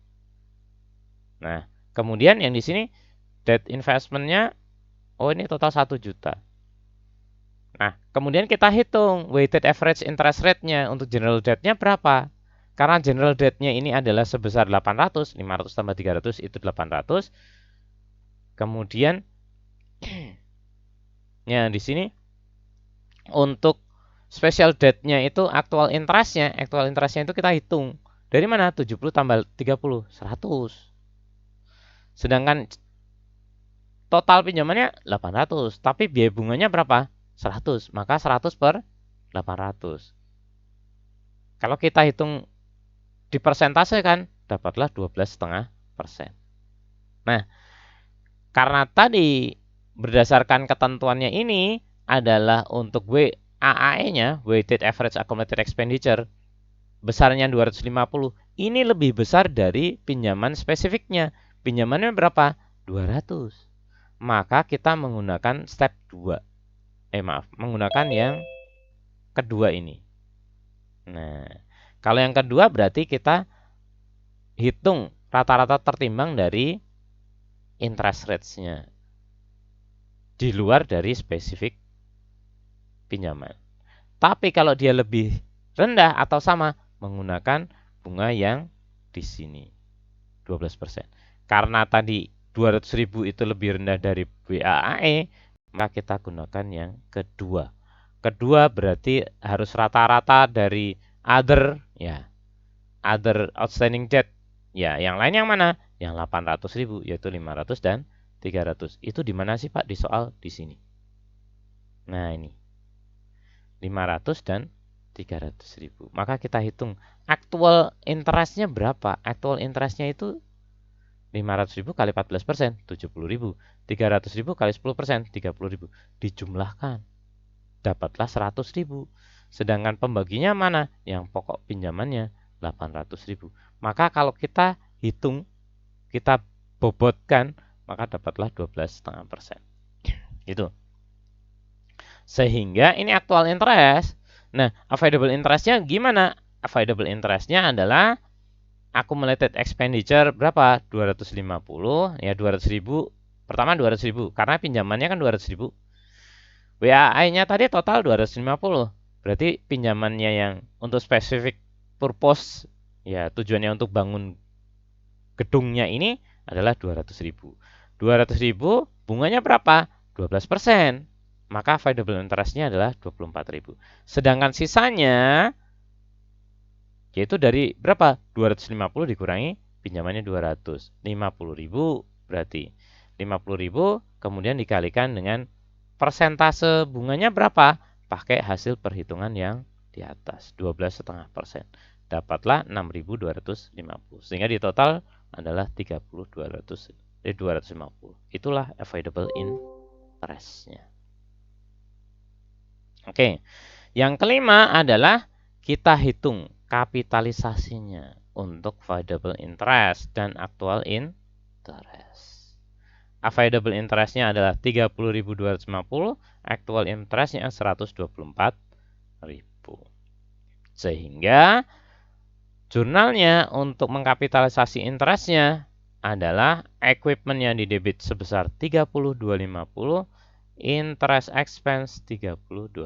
Nah, kemudian yang di sini debt investment-nya, oh ini total 1 juta. Nah, kemudian kita hitung weighted average interest rate-nya untuk general debt-nya berapa? Karena general debt-nya ini adalah sebesar 800, 500 tambah 300 itu 800. Kemudian ya di sini untuk special debt-nya itu actual interest-nya itu kita hitung. Dari mana? 70 tambah 30, 100. Sedangkan total pinjamannya 800, tapi biaya bunganya berapa? 100, maka 100 per 800. Kalau kita hitung di persentase kan, dapatlah 12,5%. Nah, karena tadi berdasarkan ketentuannya ini adalah untuk WAAE-nya, weighted average accumulated expenditure, besarnya 250, ini lebih besar dari pinjaman spesifiknya. Pinjamannya berapa? 200. Maka kita menggunakan step 2. Menggunakan yang kedua ini. Nah, kalau yang kedua berarti kita hitung rata-rata tertimbang dari interest rates-nya di luar dari spesifik pinjaman. Tapi kalau dia lebih rendah atau sama menggunakan bunga yang di sini 12%. Karena tadi 200.000 itu lebih rendah dari WAAE, maka kita gunakan yang kedua. Kedua berarti harus rata-rata dari other, ya, other outstanding debt. Ya, yang lain yang mana? Yang 800.000, yaitu 500 dan 300. Itu di mana sih Pak? Di soal di sini. Nah, ini 500 dan 300.000. Maka kita hitung actual interestnya berapa? Actual interestnya itu 500.000 kali 14%, 70.000. 300.000 kali 10%, 30.000. Dijumlahkan, dapatlah 100.000. Sedangkan pembaginya mana? Yang pokok pinjamannya 800.000. Maka kalau kita hitung, kita bobotkan, maka dapatlah 12,5%. Gitu. Sehingga ini actual interest. Nah, avoidable interestnya gimana? Avoidable interestnya adalah accumulated expenditure berapa? 250, ya 200.000. Pertama 200.000, karena pinjamannya kan 200.000. WAI-nya tadi total 250. Berarti pinjamannya yang untuk specific purpose, ya tujuannya untuk bangun gedungnya ini adalah 200.000. 200.000 bunganya berapa? 12%. Maka avoidable interest-nya adalah 24.000. Sedangkan sisanya yaitu dari berapa? 250 dikurangi pinjamannya 200. 50.000 berarti 50.000 kemudian dikalikan dengan persentase bunganya berapa? Pakai hasil perhitungan yang di atas 12,5%. Dapatlah 6.250. Sehingga di total adalah 250. Itulah avoidable interest-nya. Oke, yang kelima adalah kita hitung kapitalisasinya untuk avoidable interest dan actual interest. Avoidable interest-nya adalah 30.250, actual interest-nya 124.000. Sehingga jurnalnya untuk mengkapitalisasi interest-nya adalah equipment yang didebit sebesar 32.50, interest expense 32.50.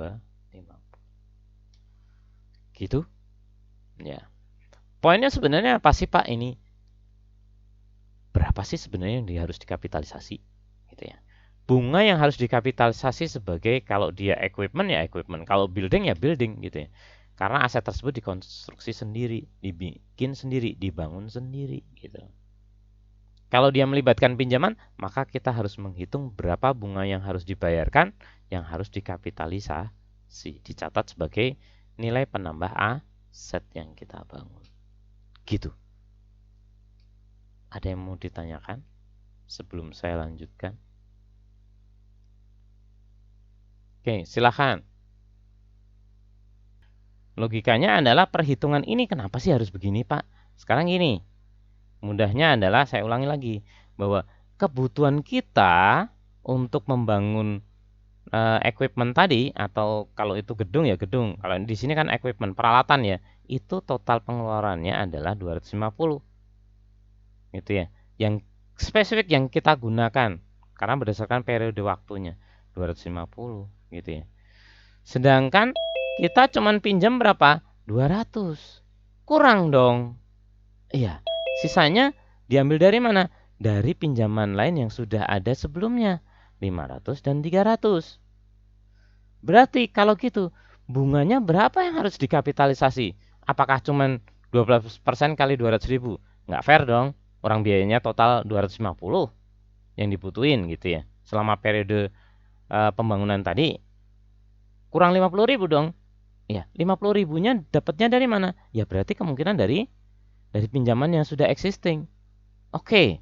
Gitu. Ya. Poinnya sebenarnya apa sih Pak ini? Berapa sih sebenarnya yang harus dikapitalisasi? Gitu ya. Bunga yang harus dikapitalisasi sebagai kalau dia equipment ya equipment, kalau building ya building gitu ya. Karena aset tersebut dikonstruksi sendiri, dibikin sendiri, dibangun sendiri gitu. Kalau dia melibatkan pinjaman, maka kita harus menghitung berapa bunga yang harus dibayarkan, yang harus dikapitalisasi, dicatat sebagai nilai penambah aset yang kita bangun. Gitu. Ada yang mau ditanyakan sebelum saya lanjutkan? Oke, silakan. Logikanya adalah perhitungan ini kenapa sih harus begini, Pak? Sekarang gini. Mudahnya adalah saya ulangi lagi bahwa kebutuhan kita untuk membangun equipment tadi atau kalau itu gedung ya gedung. Kalau di sini kan equipment peralatan ya, itu total pengeluarannya adalah 250. Gitu ya. Yang spesifik yang kita gunakan karena berdasarkan periode waktunya 250 gitu ya. Sedangkan kita cuman pinjam berapa? 200. Kurang dong. Iya. Sisanya diambil dari mana? Dari pinjaman lain yang sudah ada sebelumnya, 500 dan 300. Berarti kalau gitu, bunganya berapa yang harus dikapitalisasi? Apakah cuma 12% kali 200.000? Nggak fair dong. Orang biayanya total 250 yang dibutuhin gitu ya. Selama periode pembangunan tadi kurang 50.000 dong. Ya, 50.000-nya dapatnya dari mana? Ya berarti kemungkinan dari pinjaman yang sudah existing. Oke,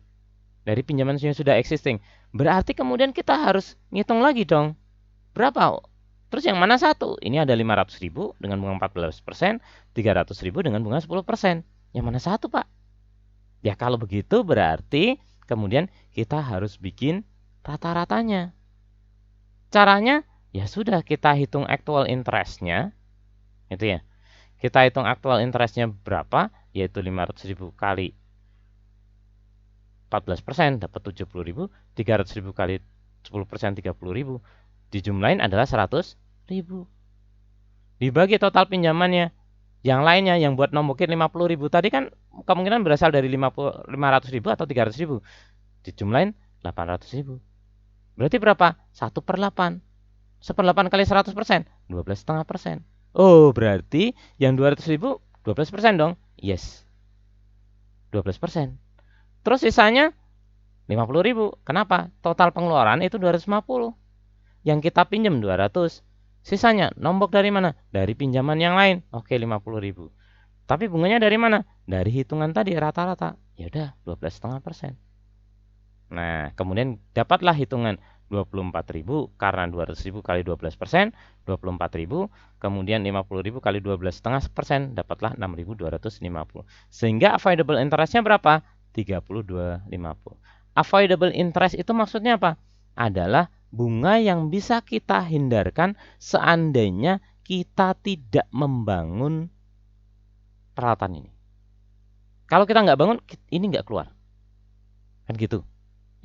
dari pinjaman yang sudah existing. Berarti kemudian kita harus ngitung lagi dong. Berapa? Terus yang mana satu? Ini ada 500.000 dengan bunga 14%, 300.000 dengan bunga 10%. Yang mana satu, Pak? Ya kalau begitu berarti kemudian kita harus bikin rata-ratanya. Caranya ya sudah kita hitung actual interest-nya. Itu ya. Kita hitung actual interest-nya berapa? Yaitu 500.000 kali 14% dapat 70.000, 300.000 kali 10% 30.000. Dijumlahin adalah 100.000. Dibagi total pinjamannya Yang lainnya yang buat nombokin 50.000 tadi kan kemungkinan berasal dari 500.000 atau 300.000. Dijumlahin 800.000. Berarti berapa? 1/8. 1/8 kali 100%, 12,5%. Oh, berarti yang 200.000 12% dong. Yes. 12%. Terus sisanya 50.000. Kenapa? Total pengeluaran itu 250. Yang kita pinjam 200. Sisanya nombok dari mana? Dari pinjaman yang lain. Oke, 50.000. Tapi bunganya dari mana? Dari hitungan tadi rata-rata. Ya udah, 12,5%. Nah, kemudian dapatlah hitungan 24.000 karena 200.000 kali 12%, 24.000, kemudian 50.000 kali 12,5%, dapatlah 6.250. Sehingga avoidable interest-nya berapa? 32,50. Avoidable interest itu maksudnya apa? Adalah bunga yang bisa kita hindarkan seandainya kita tidak membangun peralatan ini. Kalau kita nggak bangun, ini nggak keluar. Kan gitu.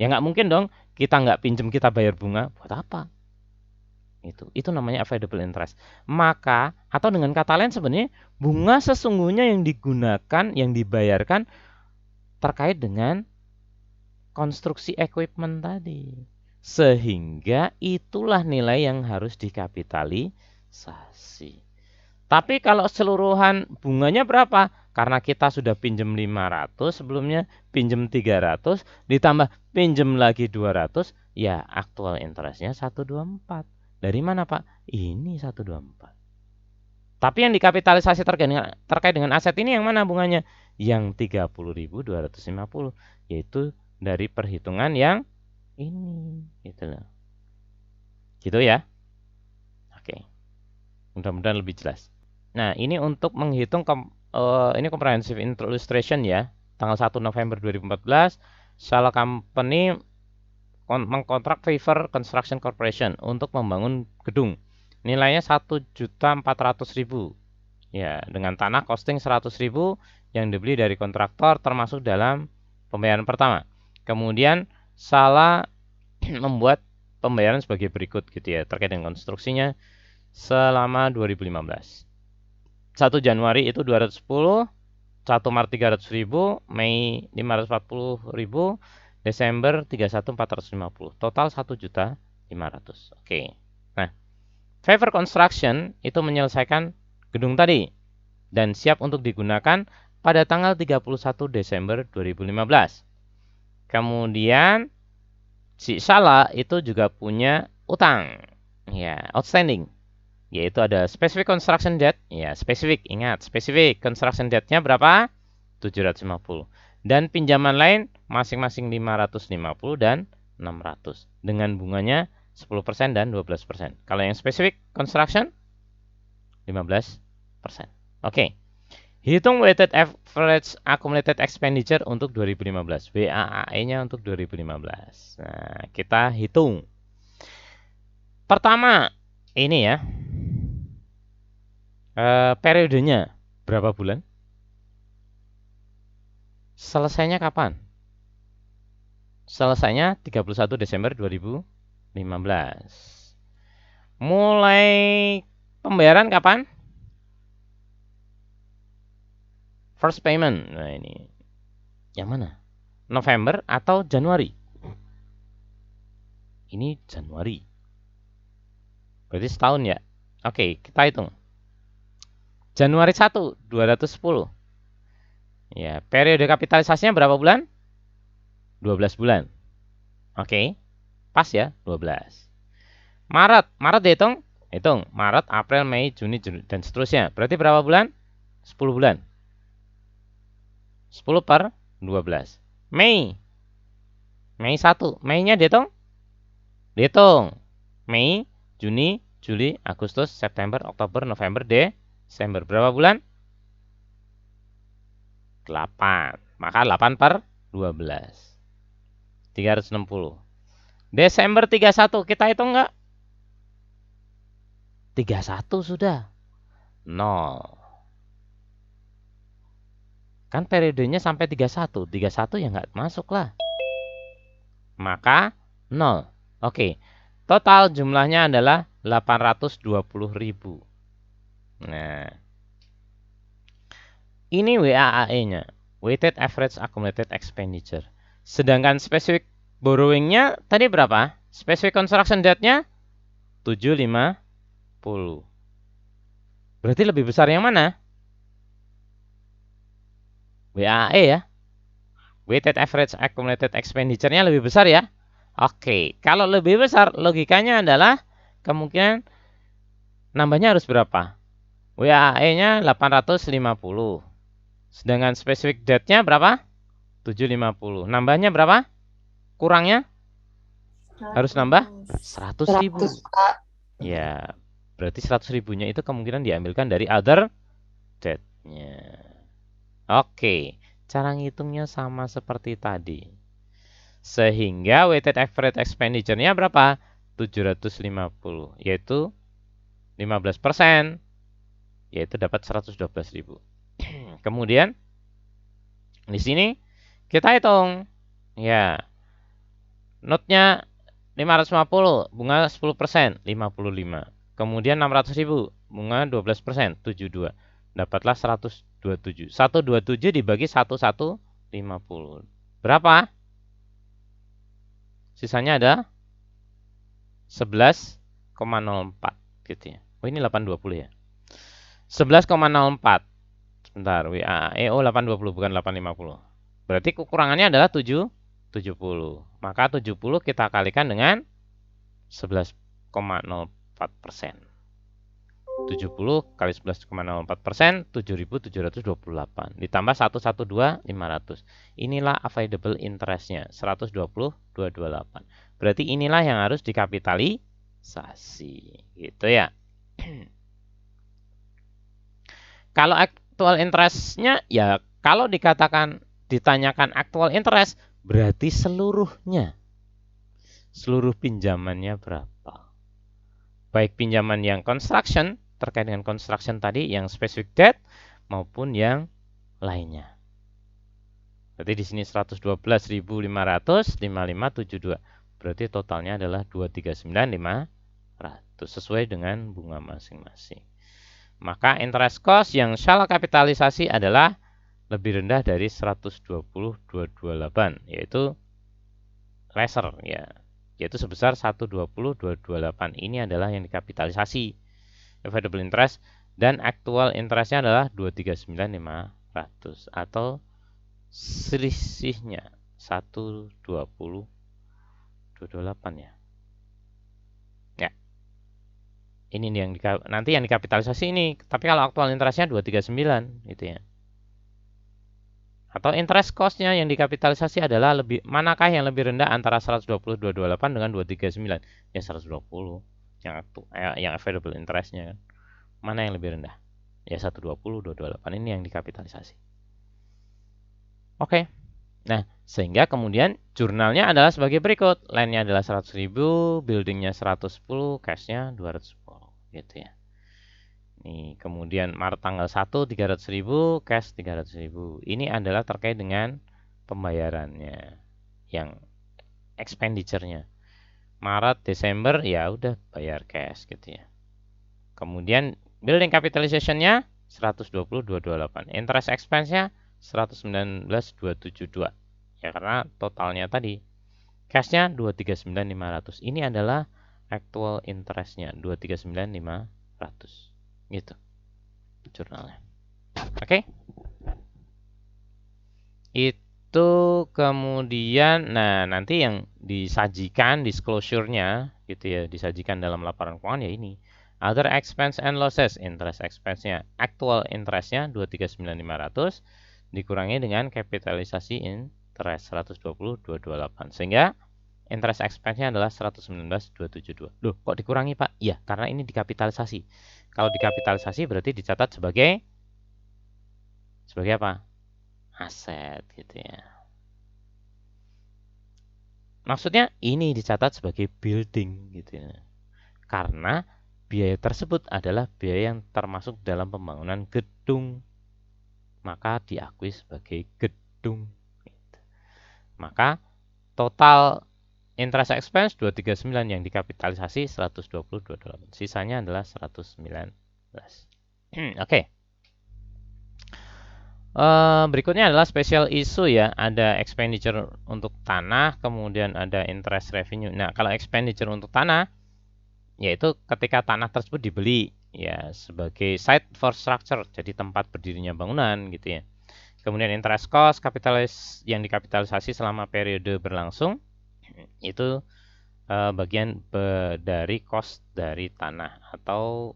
Ya nggak mungkin dong kita nggak pinjem kita bayar bunga. Buat apa? Itu namanya avoidable interest. Maka atau dengan kata lain sebenarnya bunga sesungguhnya yang digunakan, yang dibayarkan terkait dengan konstruksi equipment tadi. Sehingga itulah nilai yang harus dikapitalisasi. Tapi kalau seluruhan bunganya berapa? Karena kita sudah pinjam 500 sebelumnya, pinjam 300, ditambah pinjam lagi 200, ya aktual interestnya 124. Dari mana Pak? Ini 124. Tapi yang dikapitalisasi terkait dengan aset ini yang mana bunganya? Yang 30.250, yaitu dari perhitungan yang ini. Gitu loh. Gitu ya. Oke. Mudah-mudahan lebih jelas. Nah, ini untuk menghitung ini comprehensive illustration ya. Tanggal 1 November 2014, Salah Company mengkontrak Favor Construction Corporation untuk membangun gedung. Nilainya 1.400.000. Ya, dengan tanah costing 100.000 yang dibeli dari kontraktor termasuk dalam pembayaran pertama. Kemudian Salah membuat pembayaran sebagai berikut gitu ya, terkait dengan konstruksinya selama 2015. 1 Januari itu 210, 1 Maret 300.000, Mei 540.000, Desember 31 450. Total 1.500.000. Oke. Nah, Favor Construction itu menyelesaikan gedung tadi dan siap untuk digunakan pada tanggal 31 Desember 2015. Kemudian si Salah itu juga punya utang. Ya, outstanding. Yaitu ada specific construction debt, ya spesifik, ingat specific construction debt-nya berapa? 750. Dan pinjaman lain masing-masing 550 dan 600 dengan bunganya 10% dan 12%. Kalau yang specific construction 15%. Oke. Hitung weighted average accumulated expenditure untuk 2015. WAAE-nya untuk 2015. Nah, kita hitung. Pertama, ini ya. Periodenya berapa bulan? Selesainya kapan? Selesainya 31 Desember 2015. Mulai pembayaran kapan? First payment. Nah, ini yang mana? November atau Januari? Ini Januari. Berarti setahun ya. Oke, kita hitung. Januari 1, 210. Ya, periode kapitalisasinya berapa bulan? 12 bulan. Oke. Pas ya, 12. Maret dihitung? Hitung. Maret, April, Mei, Juni, dan seterusnya. Berarti berapa bulan? 10 bulan. 10 per 12. Mei 1. Mei-nya dihitung? Dihitung. Mei, Juni, Juli, Agustus, September, Oktober, November, Desember. Berapa bulan? 8. Maka 8 per 12. 360. Desember 31. Kita hitung enggak? 31 sudah. 0. Kan periodenya sampai 31. 31 ya nggak masuk lah. Maka 0. Oke. Total jumlahnya adalah 820.000. Nah. Ini WAAE-nya, Weighted Average Accumulated Expenditure. Sedangkan specific borrowing-nya tadi berapa? Specific construction debt-nya 750. Berarti lebih besar yang mana? WAE ya. Weighted Average Accumulated Expenditure-nya lebih besar ya. Oke, kalau lebih besar logikanya adalah kemungkinan nambahnya harus berapa? WAE-nya 850. Sedangkan specific debt-nya berapa? 750. Nambahnya berapa? Kurangnya? Harus nambah 100.000. Ya, berarti 100.000-nya itu kemungkinan diambilkan dari other debt-nya. Oke, cara ngitungnya sama seperti tadi. Sehingga weighted average expenditure-nya berapa? 750, yaitu 15%, yaitu dapat 112.000. Kemudian di sini kita hitung. Ya. Notnya 550, bunga 10%, 55. Kemudian 600.000, bunga 12%, 72. Dapatlah 127. 127 dibagi 1150. Berapa? Sisanya ada 11,04 gitu ya. Oh, ini 820 ya. 11,04. Sebentar, WAEO 820 bukan 850. Berarti kekurangannya adalah 70. Maka 70 kita kalikan dengan 11,04%. 70 kali 11,04%, 7.728. Ditambah 112.500. Inilah available interest-nya, 120.228. Berarti inilah yang harus dikapitalisasi. Gitu ya. Kalau actual interest-nya, ya kalau ditanyakan actual interest, berarti seluruhnya. Seluruh pinjamannya berapa? Baik pinjaman yang construction, terkait dengan construction tadi, yang specific debt, maupun yang lainnya. Berarti di sini 112.500, 5572. Berarti totalnya adalah 239.500 sesuai dengan bunga masing-masing. Maka interest cost yang shall kapitalisasi adalah lebih rendah dari 120.228, yaitu lesser ya, yaitu sebesar 120.228. Ini adalah yang dikapitalisasi available interest, dan actual interestnya adalah 239.500 atau selisihnya 120.228 ya. Ya. Ini yang nanti yang dikapitalisasi ini. Tapi kalau actual interestnya 239 gitu ya. Atau interest cost-nya yang dikapitalisasi adalah manakah yang lebih rendah antara 120.228 dengan 239? Ya 120. Yang available interest-nya kan. Mana yang lebih rendah? Ya 120.228 ini yang dikapitalisasi. Oke. Nah, sehingga kemudian jurnalnya adalah sebagai berikut. Line-nya adalah 100.000, building-nya 110, cash-nya 210 gitu ya. Nih, kemudian Maret tanggal 1 300.000, cash 300.000. Ini adalah terkait dengan pembayarannya, yang expenditure-nya. Maret, Desember ya udah bayar cash gitu ya. Kemudian building capitalization-nya 120.228. Interest expense-nya 119.272. Ya karena totalnya tadi. Cash-nya 239.500. Ini adalah actual interest-nya 239.500. Gitu jurnalnya. Oke. Itu kemudian nanti yang disajikan disclosure-nya gitu ya, disajikan dalam laporan keuangan ya ini. Other expense and losses, interest expense-nya, actual interest-nya 239.500 dikurangi dengan kapitalisasi interest 120.228 sehingga interest expense-nya adalah 119.272. Loh, kok dikurangi, Pak? Iya, karena ini dikapitalisasi. Kalau dikapitalisasi berarti dicatat sebagai apa? Aset gitu ya. Maksudnya ini dicatat sebagai building gitu ya. Karena biaya tersebut adalah biaya yang termasuk dalam pembangunan gedung. Maka diakui sebagai gedung. Gitu. Maka total interest expense 239 yang dikapitalisasi 120.228. Sisanya adalah 119. Oke. Berikutnya adalah special issue ya. Ada expenditure untuk tanah, kemudian ada interest revenue. Nah, kalau expenditure untuk tanah, yaitu ketika tanah tersebut dibeli ya sebagai site for structure, jadi tempat berdirinya bangunan gitu ya. Kemudian interest cost yang dikapitalisasi selama periode berlangsung itu bagian dari cost dari tanah atau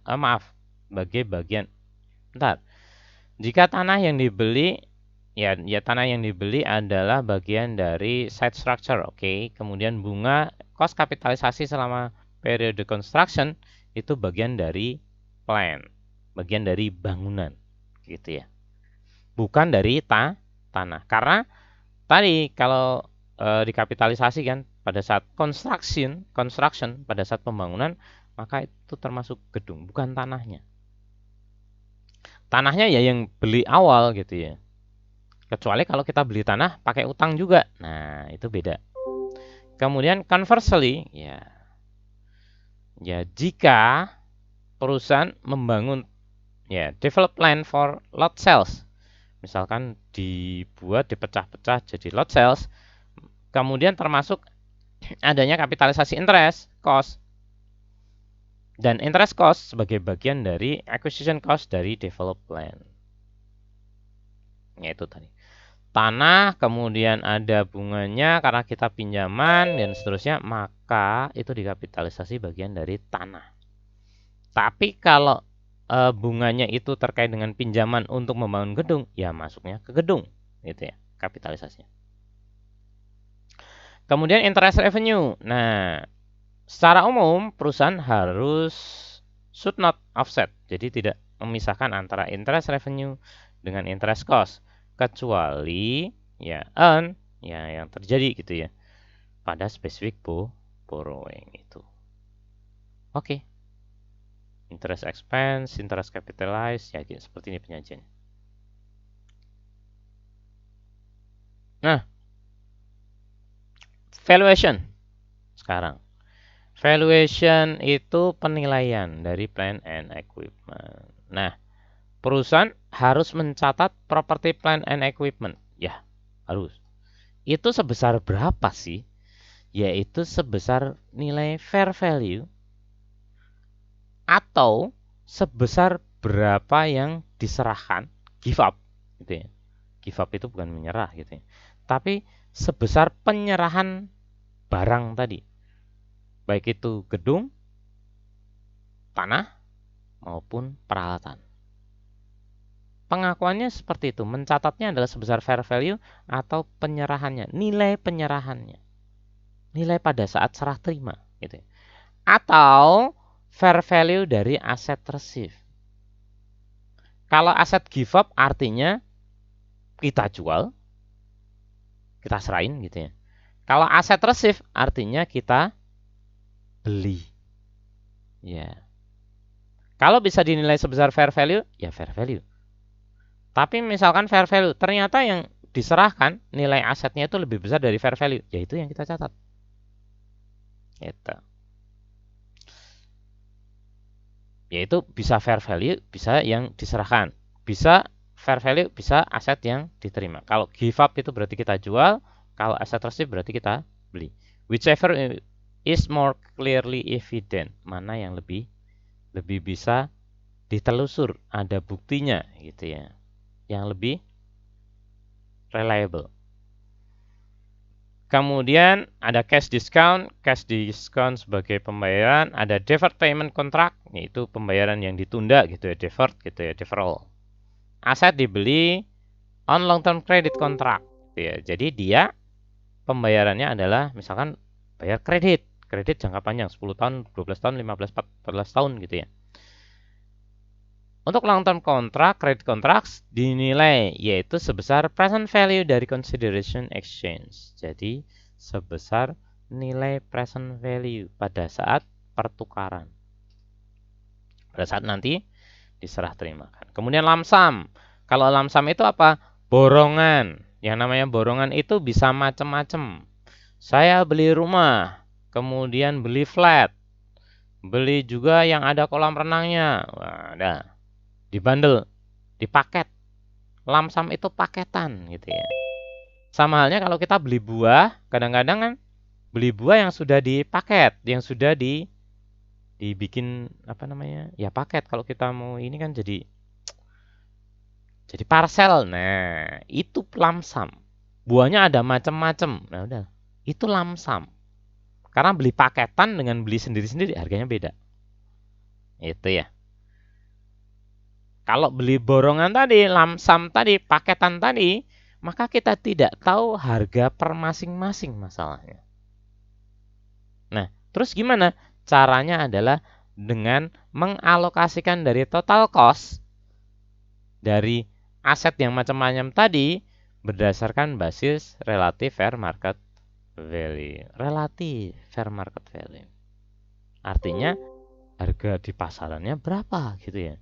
maaf, sebagai bagian. Bentar. Jika tanah yang dibeli ya tanah yang dibeli adalah bagian dari site structure, oke. Kemudian bunga cost kapitalisasi selama periode construction itu bagian dari plan, bagian dari bangunan, gitu ya. Bukan dari tanah. Karena tadi kalau dikapitalisasi kan pada saat construction pada saat pembangunan, maka itu termasuk gedung, bukan tanahnya. Tanahnya ya yang beli awal gitu ya. Kecuali kalau kita beli tanah pakai utang juga. Nah, itu beda. Kemudian conversely, ya jika perusahaan membangun develop land for lot sales. Misalkan dipecah-pecah jadi lot sales, kemudian termasuk adanya kapitalisasi interest cost. Dan interest cost sebagai bagian dari acquisition cost dari develop land. Yaitu tadi. Tanah, kemudian ada bunganya karena kita pinjaman dan seterusnya, maka itu dikapitalisasi bagian dari tanah. Tapi kalau bunganya itu terkait dengan pinjaman untuk membangun gedung, ya masuknya ke gedung, gitu ya, kapitalisasinya. Kemudian interest revenue. Nah, secara umum perusahaan should not offset, jadi tidak memisahkan antara interest revenue dengan interest cost, kecuali yang terjadi gitu ya pada spesifik borrowing itu. Oke. Interest expense, interest capitalized, ya seperti ini penyajiannya. Nah, valuation sekarang. Valuation itu penilaian dari plant and equipment. Nah, perusahaan harus mencatat property, plant and equipment. Ya, harus. Itu sebesar berapa sih? Yaitu sebesar nilai fair value atau sebesar berapa yang diserahkan, give up gitu ya. Give up itu bukan menyerah gitu ya. Tapi sebesar penyerahan barang tadi. Baik itu gedung, tanah, maupun peralatan. Pengakuannya seperti itu. Mencatatnya adalah sebesar fair value atau penyerahannya, nilai penyerahannya. Nilai pada saat serah terima gitu. Atau fair value dari aset receive. Kalau aset give up artinya kita jual, kita serahin gitu ya. Kalau aset receive artinya kita beli. Ya. Kalau bisa dinilai sebesar fair value, ya fair value. Tapi misalkan fair value ternyata yang diserahkan nilai asetnya itu lebih besar dari fair value, yaitu yang kita catat. Gitu. Yaitu bisa fair value, bisa yang diserahkan. Bisa fair value, bisa aset yang diterima. Kalau give up itu berarti kita jual, kalau aset receive berarti kita beli. Whichever is more clearly evident. Mana yang lebih bisa ditelusur, ada buktinya gitu ya. Yang lebih reliable. Kemudian ada cash discount sebagai pembayaran, ada deferred payment contract, yaitu pembayaran yang ditunda gitu ya, deferred gitu ya, deferral. Aset dibeli on long term credit contract gitu ya. Jadi dia pembayarannya adalah misalkan bayar kredit jangka panjang 10 tahun, 12 tahun, 15, 14 tahun gitu ya. Untuk long term contract, credit contracts dinilai yaitu sebesar present value dari consideration exchange. Jadi sebesar nilai present value pada saat pertukaran. Pada saat nanti diserah terimakan. Kemudian lump sum. Kalau lump sum itu apa? Borongan. Yang namanya borongan itu bisa macam-macam. Saya beli rumah, kemudian beli flat, beli juga yang ada kolam renangnya. Wah, ada. Dibundle, dipaket lump sum itu paketan gitu ya. Sama halnya kalau kita beli buah, kadang-kadang kan beli buah yang sudah dipaket, yang sudah dibikin apa namanya? Ya paket. Kalau kita mau ini kan jadi parcel. Nah, itu lump sum. Buahnya ada macam-macam. Nah, udah. Itu lump sum. Karena beli paketan dengan beli sendiri-sendiri harganya beda. Itu ya. Kalau beli borongan tadi, lump sum tadi, paketan tadi, maka kita tidak tahu harga per masing-masing masalahnya. Nah, terus gimana? Caranya adalah dengan mengalokasikan dari total cost dari aset yang macam-macam tadi berdasarkan basis relative fair market value. Relatif fair market value. Artinya harga di pasarannya berapa gitu ya.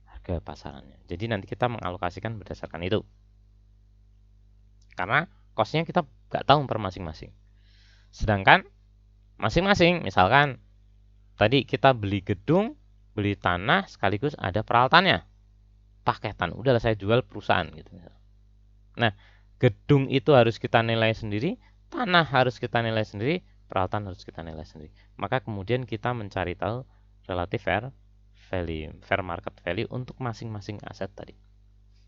Harga pasarannya. Jadi nanti kita mengalokasikan berdasarkan itu. Karena costnya kita nggak tahu per masing-masing. Sedangkan masing-masing, misalkan tadi kita beli gedung, beli tanah, sekaligus ada peralatannya. Paketan, udahlah saya jual perusahaan gitu. Nah, gedung itu harus kita nilai sendiri, tanah harus kita nilai sendiri, peralatan harus kita nilai sendiri. Maka kemudian kita mencari tahu relative fair value, fair market value untuk masing-masing aset tadi.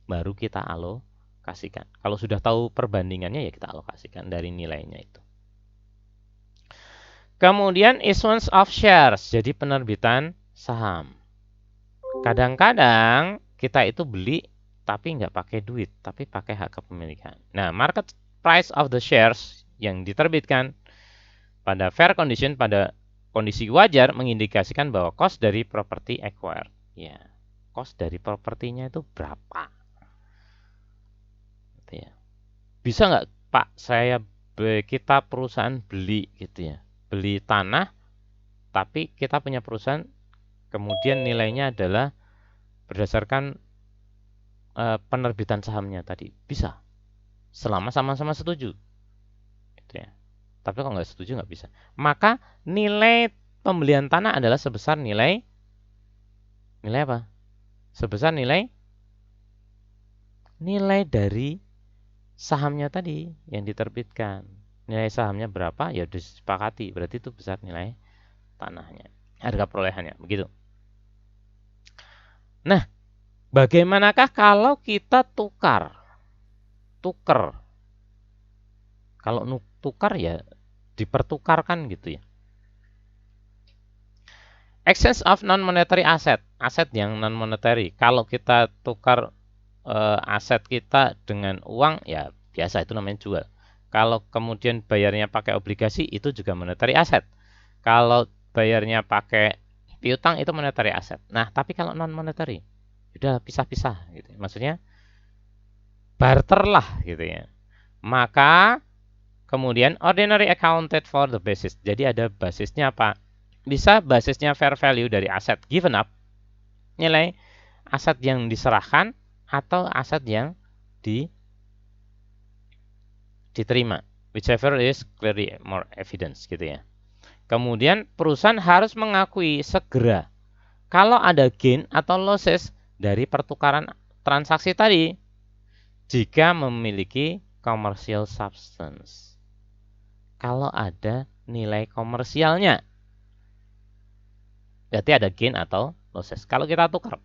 Baru kita alokasikan. Kalau sudah tahu perbandingannya ya kita alokasikan dari nilainya itu. Kemudian issuance of shares, jadi penerbitan saham. Kadang-kadang kita itu beli tapi nggak pakai duit, tapi pakai hak kepemilikan. Nah, market price of the shares yang diterbitkan pada fair condition, pada kondisi wajar, mengindikasikan bahwa cost dari property acquired. Ya, cost dari propertinya itu berapa? Gitu ya. Bisa nggak, Pak, kita perusahaan beli gitu ya, beli tanah, tapi kita punya perusahaan, kemudian nilainya adalah berdasarkan penerbitan sahamnya tadi. Bisa, selama sama-sama setuju gitu ya. Tapi kalau nggak setuju nggak bisa. Maka nilai pembelian tanah adalah sebesar nilai apa? Sebesar nilai dari sahamnya tadi yang diterbitkan. Nilai sahamnya berapa? Ya disepakati. Berarti itu besar nilai tanahnya, harga perolehannya, begitu. Nah, bagaimanakah kalau kita tukar? Kalau tukar ya dipertukarkan gitu ya. Exchange of non-monetary asset, aset yang non-monetary. Kalau kita tukar aset kita dengan uang, ya biasa itu namanya jual. Kalau kemudian bayarnya pakai obligasi, itu juga monetary asset. Kalau bayarnya pakai piutang, itu monetary asset. Nah, tapi kalau non-monetary, udah pisah-pisah gitu. Maksudnya barter lah gitu ya. Maka kemudian ordinary accounted for the basis. Jadi ada basisnya apa? Bisa basisnya fair value dari aset given up, nilai aset yang diserahkan atau aset yang diterima, whichever is clearly more evidence gitu ya. Kemudian perusahaan harus mengakui segera kalau ada gain atau losses dari pertukaran transaksi tadi jika memiliki commercial substance. Kalau ada nilai komersialnya, berarti ada gain atau losses. Kalau kita tukar.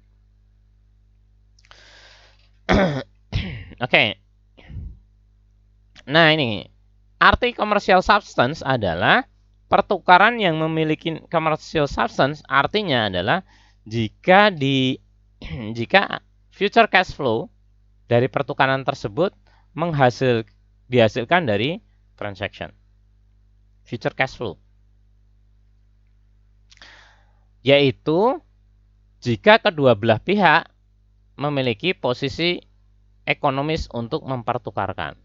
Oke. Nah, ini arti commercial substance adalah pertukaran yang memiliki commercial substance, artinya adalah jika jika future cash flow dari pertukaran tersebut dihasilkan dari transaction. Future cash flow. Yaitu jika kedua belah pihak memiliki posisi ekonomis untuk mempertukarkan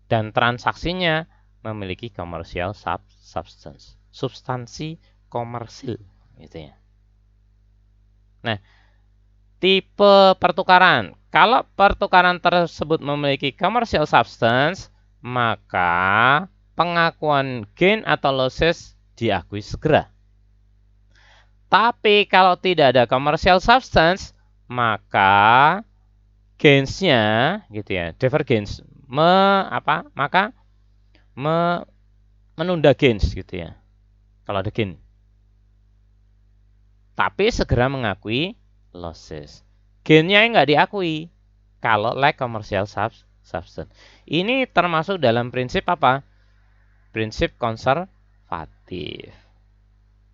dan transaksinya memiliki commercial substance, substansi komersil gitu ya. Nah, tipe pertukaran, kalau pertukaran tersebut memiliki commercial substance, maka pengakuan gain atau losses diakui segera. Tapi kalau tidak ada commercial substance, maka gains-nya gitu ya, divergence, maka menunda gains gitu ya. Kalau ada gain. Tapi segera mengakui losses. Gain-nya nggak diakui kalau lack commercial substance. Ini termasuk dalam prinsip apa? Prinsip konservatif.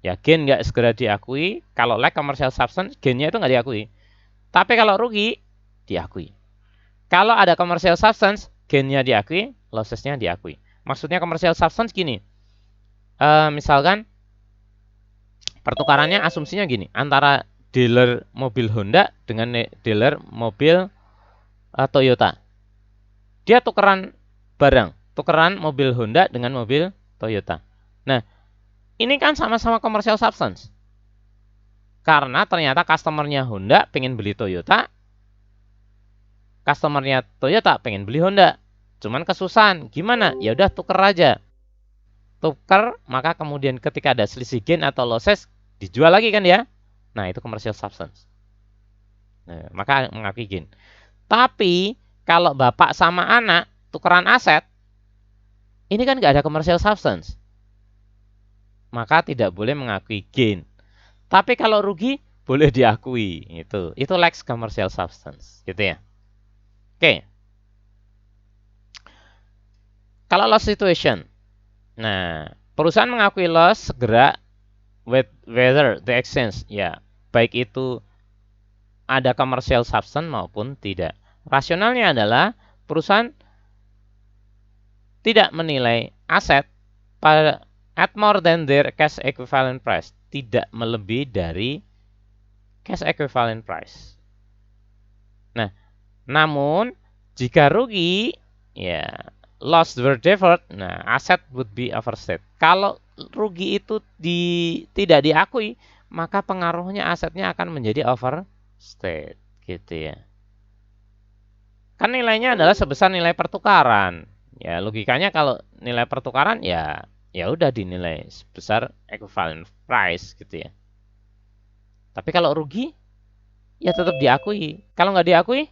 Ya, gain nggak segera diakui. Kalau lack commercial substance, gainnya itu nggak diakui. Tapi kalau rugi, diakui. Kalau ada commercial substance, gainnya diakui, lossesnya diakui. Maksudnya commercial substance gini. Misalkan pertukarannya asumsinya gini, antara dealer mobil Honda dengan dealer mobil Toyota. Dia tukeran barang, tukeran mobil Honda dengan mobil Toyota. Nah, ini kan sama-sama commercial substance. Karena ternyata customernya Honda pengen beli Toyota, customernya Toyota pengen beli Honda. Cuman kesusahan, gimana? Ya udah tuker aja. Tuker, maka kemudian ketika ada selisih gain atau losses, dijual lagi kan ya? Nah, itu commercial substance. Nah, maka mengakui gain. Tapi kalau bapak sama anak tukeran aset, ini kan nggak ada commercial substance. Maka tidak boleh mengakui gain. Tapi kalau rugi boleh diakui. Itu lacks commercial substance, gitu ya. Oke. Kalau loss situation. Nah, perusahaan mengakui loss segera whether the exchange, ya, baik itu ada commercial substance maupun tidak. Rasionalnya adalah perusahaan tidak menilai aset pada at more than their cash equivalent price, tidak melebihi dari cash equivalent price. Nah, namun jika rugi, ya, loss were deferred, nah, aset would be overstated. Kalau rugi itu tidak diakui, maka pengaruhnya asetnya akan menjadi overstated, gitu ya. Kan nilainya adalah sebesar nilai pertukaran. Ya, logikanya kalau nilai pertukaran ya udah dinilai sebesar equivalent price, gitu ya. Tapi kalau rugi ya tetap diakui. Kalau nggak diakui,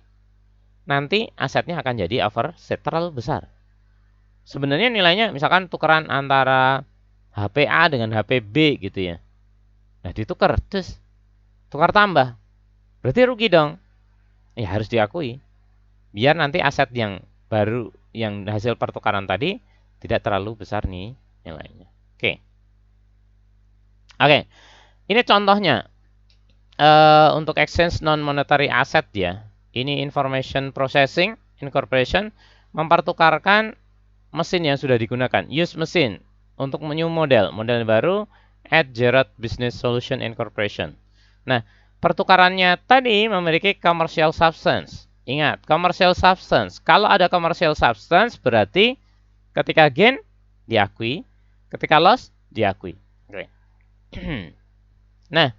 nanti asetnya akan jadi overset terlalu besar. Sebenarnya nilainya misalkan tukeran antara HP A dengan HP B gitu ya. Nah, ditukar, terus tukar tambah. Berarti rugi dong. Ya harus diakui. Biar nanti aset yang baru, yang hasil pertukaran tadi tidak terlalu besar nih nilainya. Oke. Oke. Ini contohnya. Untuk exchange non-monetary asset ya. Ini information processing incorporation mempertukarkan mesin yang sudah digunakan, use mesin untuk new model baru at Gerard Business Solution Incorporation. Nah, pertukarannya tadi memiliki commercial substance. Ingat, commercial substance. Kalau ada commercial substance berarti ketika gain diakui, ketika loss diakui. Oke. Nah,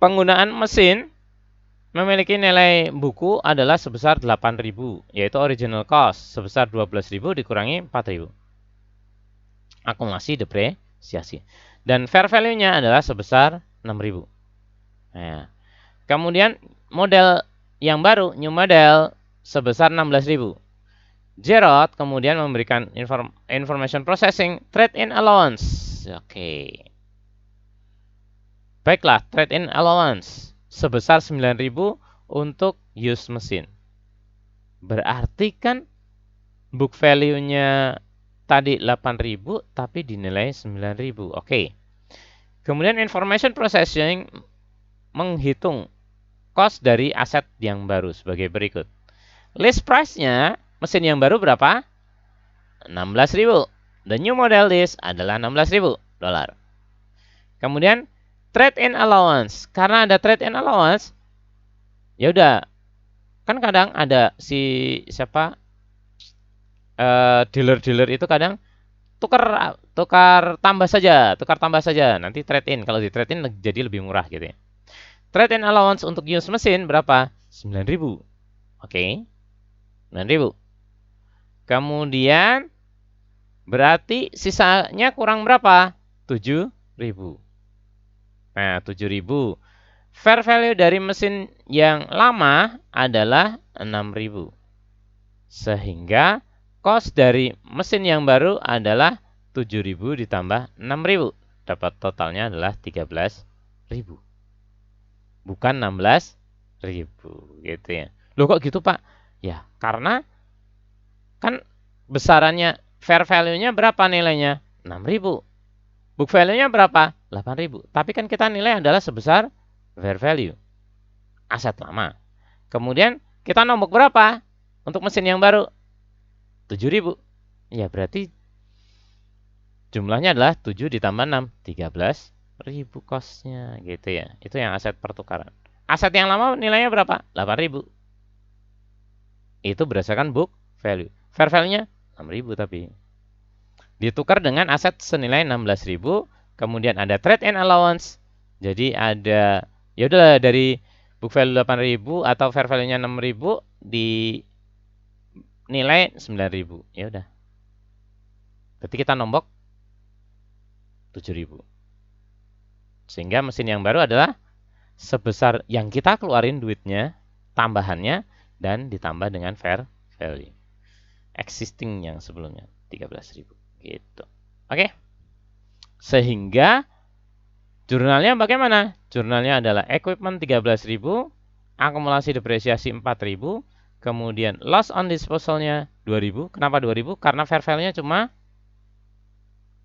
penggunaan mesin memiliki nilai buku adalah sebesar 8.000, yaitu original cost sebesar 12.000 dikurangi 4.000. Akumulasi depresiasi. Dan fair value-nya adalah sebesar 6.000. Nah, kemudian model yang baru, new model, sebesar 16.000. Gerard kemudian memberikan information processing trade-in allowance. Oke. Baiklah, trade-in allowance sebesar 9.000 untuk use mesin. Berarti kan book value-nya tadi 8.000 tapi dinilai 9.000. Oke. Kemudian information processing menghitung cost dari aset yang baru sebagai berikut. List price-nya mesin yang baru berapa? 16.000. The new model list adalah 16.000 dolar. Kemudian trade-in allowance. Karena ada trade-in allowance, ya udah. Kan kadang ada siapa dealer-dealer itu kadang tukar tambah saja. Nanti trade-in. Kalau di trade-in jadi lebih murah gitu ya. Trade-in allowance untuk use mesin berapa? 9.000. Oke. 9.000. Kemudian berarti sisanya kurang berapa? 7.000. Nah, 7.000. fair value dari mesin yang lama adalah 6.000. Sehingga cost dari mesin yang baru adalah 7.000 ditambah 6.000. Dapat totalnya adalah 13.000. Bukan 16.000 gitu ya. Loh kok gitu, Pak? Ya, karena kan besarannya fair value-nya berapa nilainya? 6.000. Book value-nya berapa? 8.000. Tapi kan kita nilai adalah sebesar fair value aset lama. Kemudian kita nombok berapa untuk mesin yang baru? 7.000. Ya berarti jumlahnya adalah 7 ditambah 6, 13.000 cost-nya gitu ya. Itu yang aset pertukaran. Aset yang lama nilainya berapa? 8.000. Itu berdasarkan book value. Fair value-nya 6.000 tapi ditukar dengan aset senilai 16.000, kemudian ada trade and allowance. Jadi ada ya udah dari book value 8.000 atau fair value-nya 6.000 di nilai 9.000. Ya udah. Berarti kita nombok 7.000. Sehingga mesin yang baru adalah sebesar yang kita keluarin duitnya, tambahannya dan ditambah dengan fair value. Existing yang sebelumnya 13.000 gitu. Oke. Sehingga jurnalnya bagaimana? Jurnalnya adalah equipment 13.000, akumulasi depresiasi 4.000, kemudian loss on disposal-nya 2.000. Kenapa 2.000? Karena fair value-nya cuma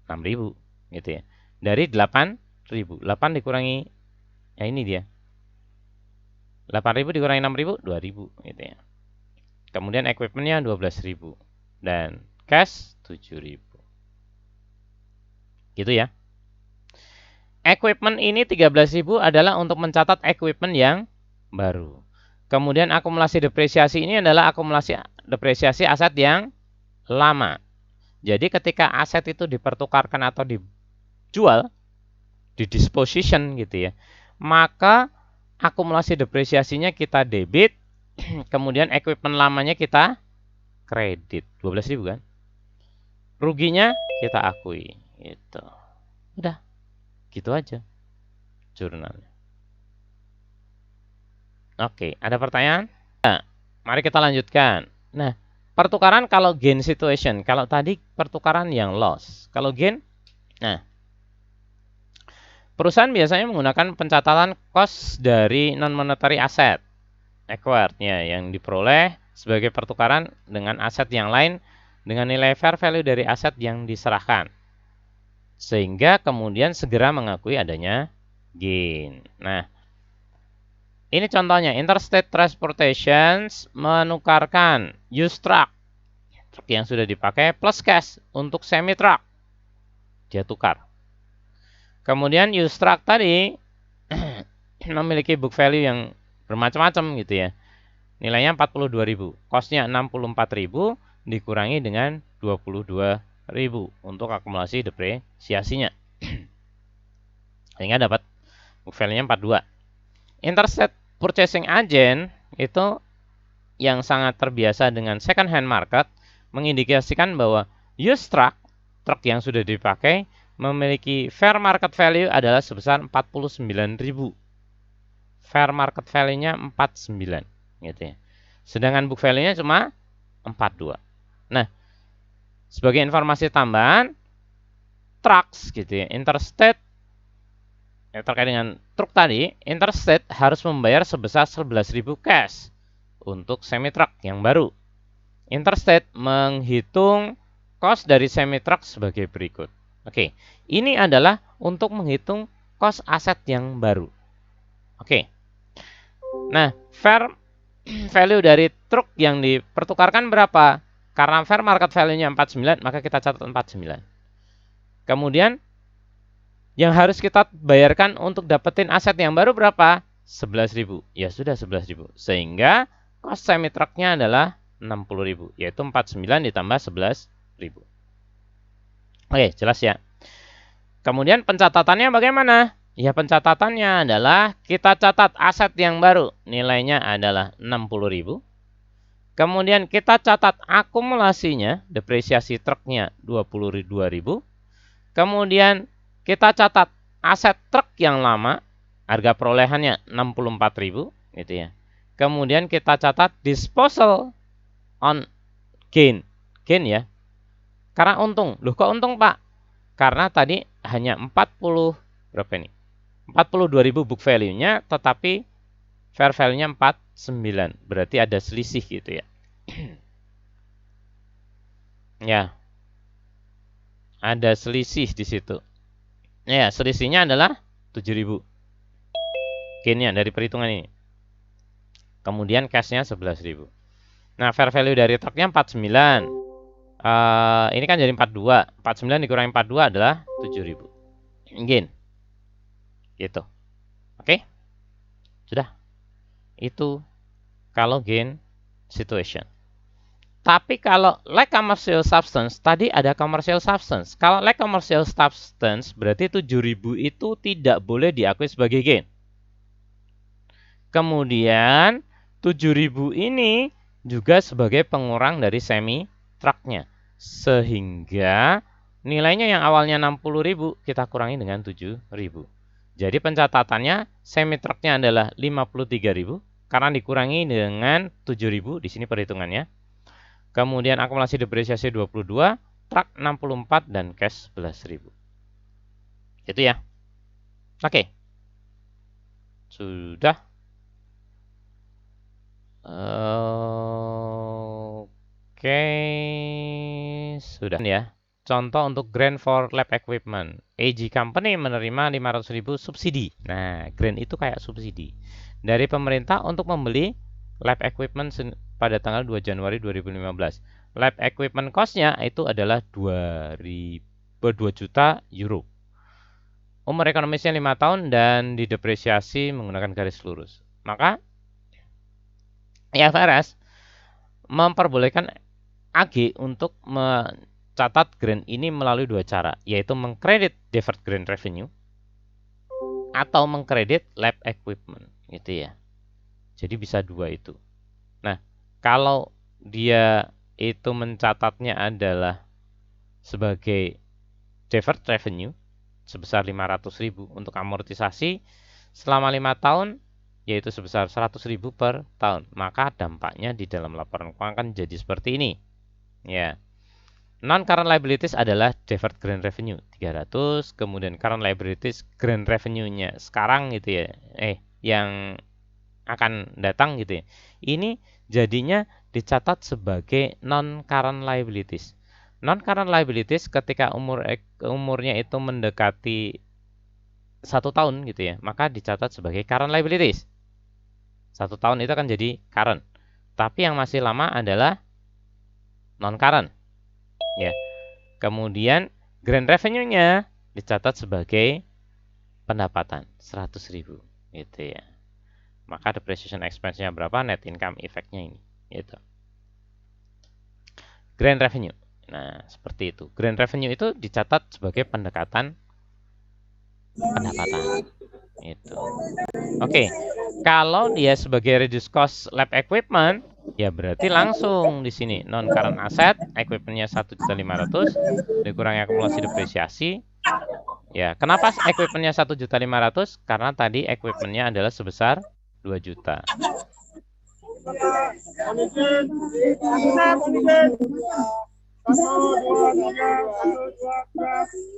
6.000 gitu ya. Dari 8.000. 8 dikurangi ya ini dia. 8.000 dikurangi 6.000, 2.000 gitu ya. Kemudian equipment-nya 12.000 dan cash 7.000. Gitu ya. Equipment ini 13.000 adalah untuk mencatat equipment yang baru. Kemudian akumulasi depresiasi ini adalah akumulasi depresiasi aset yang lama. Jadi ketika aset itu dipertukarkan atau dijual, di disposition gitu ya, maka akumulasi depresiasinya kita debit, kemudian equipment lamanya kita kredit. 12.000 kan? Ruginya kita akui. Gitu. Udah. Gitu aja jurnalnya. Oke, ada pertanyaan? Nah, mari kita lanjutkan. Nah, pertukaran kalau gain situation. Kalau tadi pertukaran yang loss. Kalau gain, nah, perusahaan biasanya menggunakan pencatatan cost dari non-monetary asset acquired-nya yang diperoleh sebagai pertukaran dengan aset yang lain dengan nilai fair value dari aset yang diserahkan. Sehingga kemudian segera mengakui adanya gain. Nah, ini contohnya interstate transportations menukarkan used truck yang sudah dipakai plus cash untuk semi truck. Dia tukar. Kemudian used truck tadi memiliki book value yang bermacam-macam gitu ya. Nilainya 42.000, cost-nya 64.000 dikurangi dengan 22.000 untuk akumulasi depresiasinya. Sehingga dapat book value-nya 42. Interstate purchasing agent itu yang sangat terbiasa dengan second hand market mengindikasikan bahwa used truck yang sudah dipakai memiliki fair market value adalah sebesar 49.000. Fair market value-nya 49 gitu ya. Sedangkan book value-nya cuma 42. Nah, sebagai informasi tambahan, trucks gitu ya, interstate terkait dengan truk tadi, interstate harus membayar sebesar 11.000 cash untuk semi truck yang baru. Interstate menghitung cost dari semi truck sebagai berikut. Oke, ini adalah untuk menghitung cost aset yang baru. Oke. Nah, fair value dari truk yang dipertukarkan berapa? Karena fair market value-nya 49, maka kita catat 49. Kemudian yang harus kita bayarkan untuk dapetin aset yang baru berapa? 11.000. Ya sudah 11.000. Sehingga cost semi truck-nya adalah 60.000, yaitu 49 ditambah 11.000. Oke, jelas ya. Kemudian pencatatannya bagaimana? Ya, pencatatannya adalah kita catat aset yang baru, nilainya adalah 60.000. Kemudian kita catat akumulasinya, depresiasi truknya 22.000. Kemudian kita catat aset truk yang lama harga perolehannya 64.000 gitu ya. Kemudian kita catat disposal on gain. Gain ya. Karena untung. Loh kok untung, Pak? Karena tadi hanya 40 berapa ini? 42.000 book value-nya, tetapi fair value-nya 49. Berarti ada selisih gitu ya. Ya. Ada selisih di situ. Ya, selisihnya adalah 7.000. Gain-nya dari perhitungan ini. Kemudian cash-nya 11.000. Nah, fair value dari truknya 49. Ini kan jadi 42. 49 dikurangi 42 adalah 7.000. Gain. Gitu. Oke? Sudah. Itu kalau gain situation. Tapi kalau lack commercial substance, tadi ada commercial substance. Kalau lack commercial substance, berarti 7.000 itu tidak boleh diakui sebagai gain. Kemudian 7.000 ini juga sebagai pengurang dari semi truknya. Sehingga nilainya yang awalnya 60.000 kita kurangi dengan 7.000. Jadi pencatatannya semi truknya adalah 53.000 karena dikurangi dengan 7.000 di sini perhitungannya. Kemudian akumulasi depresiasi 22, truk 64 dan cash 11.000. Itu ya. Oke. Sudah. Oke, sudah ya. Contoh untuk grant for lab equipment. AG Company menerima 500.000 subsidi. Nah, grant itu kayak subsidi dari pemerintah untuk membeli lab equipment pada tanggal 2 Januari 2015. Lab equipment cost-nya itu adalah 2 juta euro. Umur ekonomisnya 5 tahun dan didepresiasi menggunakan garis lurus. Maka IFRS memperbolehkan AG untuk mencatat grant ini melalui dua cara, yaitu mengkredit deferred grant revenue atau mengkredit lab equipment, gitu ya. Jadi bisa dua itu. Nah, kalau dia itu mencatatnya adalah sebagai deferred revenue sebesar 500.000 untuk amortisasi selama 5 tahun, yaitu sebesar 100.000 per tahun. Maka dampaknya di dalam laporan keuangan jadi seperti ini. Ya. Non-current liabilities adalah deferred grant revenue 300, kemudian current liabilities grant revenue-nya sekarang gitu ya. Yang akan datang gitu ya. Ini jadinya dicatat sebagai non-current liabilities. Non-current liabilities ketika umurnya itu mendekati 1 tahun gitu ya, maka dicatat sebagai current liabilities. 1 tahun itu akan jadi current. Tapi yang masih lama adalah non-current. Ya. Kemudian grant revenue-nya dicatat sebagai pendapatan 100.000 gitu ya. Maka depreciation expense-nya berapa, net income effect-nya ini gitu. Grant revenue. Nah, seperti itu. Grant revenue itu dicatat sebagai pendekatan pendapatan. Itu. Oke. Kalau dia sebagai reduced cost lab equipment, ya berarti langsung di sini non current asset, equipmentnya 1.500.000 dikurangi akumulasi depresiasi. Ya, kenapa equipmentnya 1.500.000? Karena tadi equipmentnya adalah sebesar 2 juta.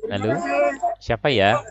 Lalu siapa ya?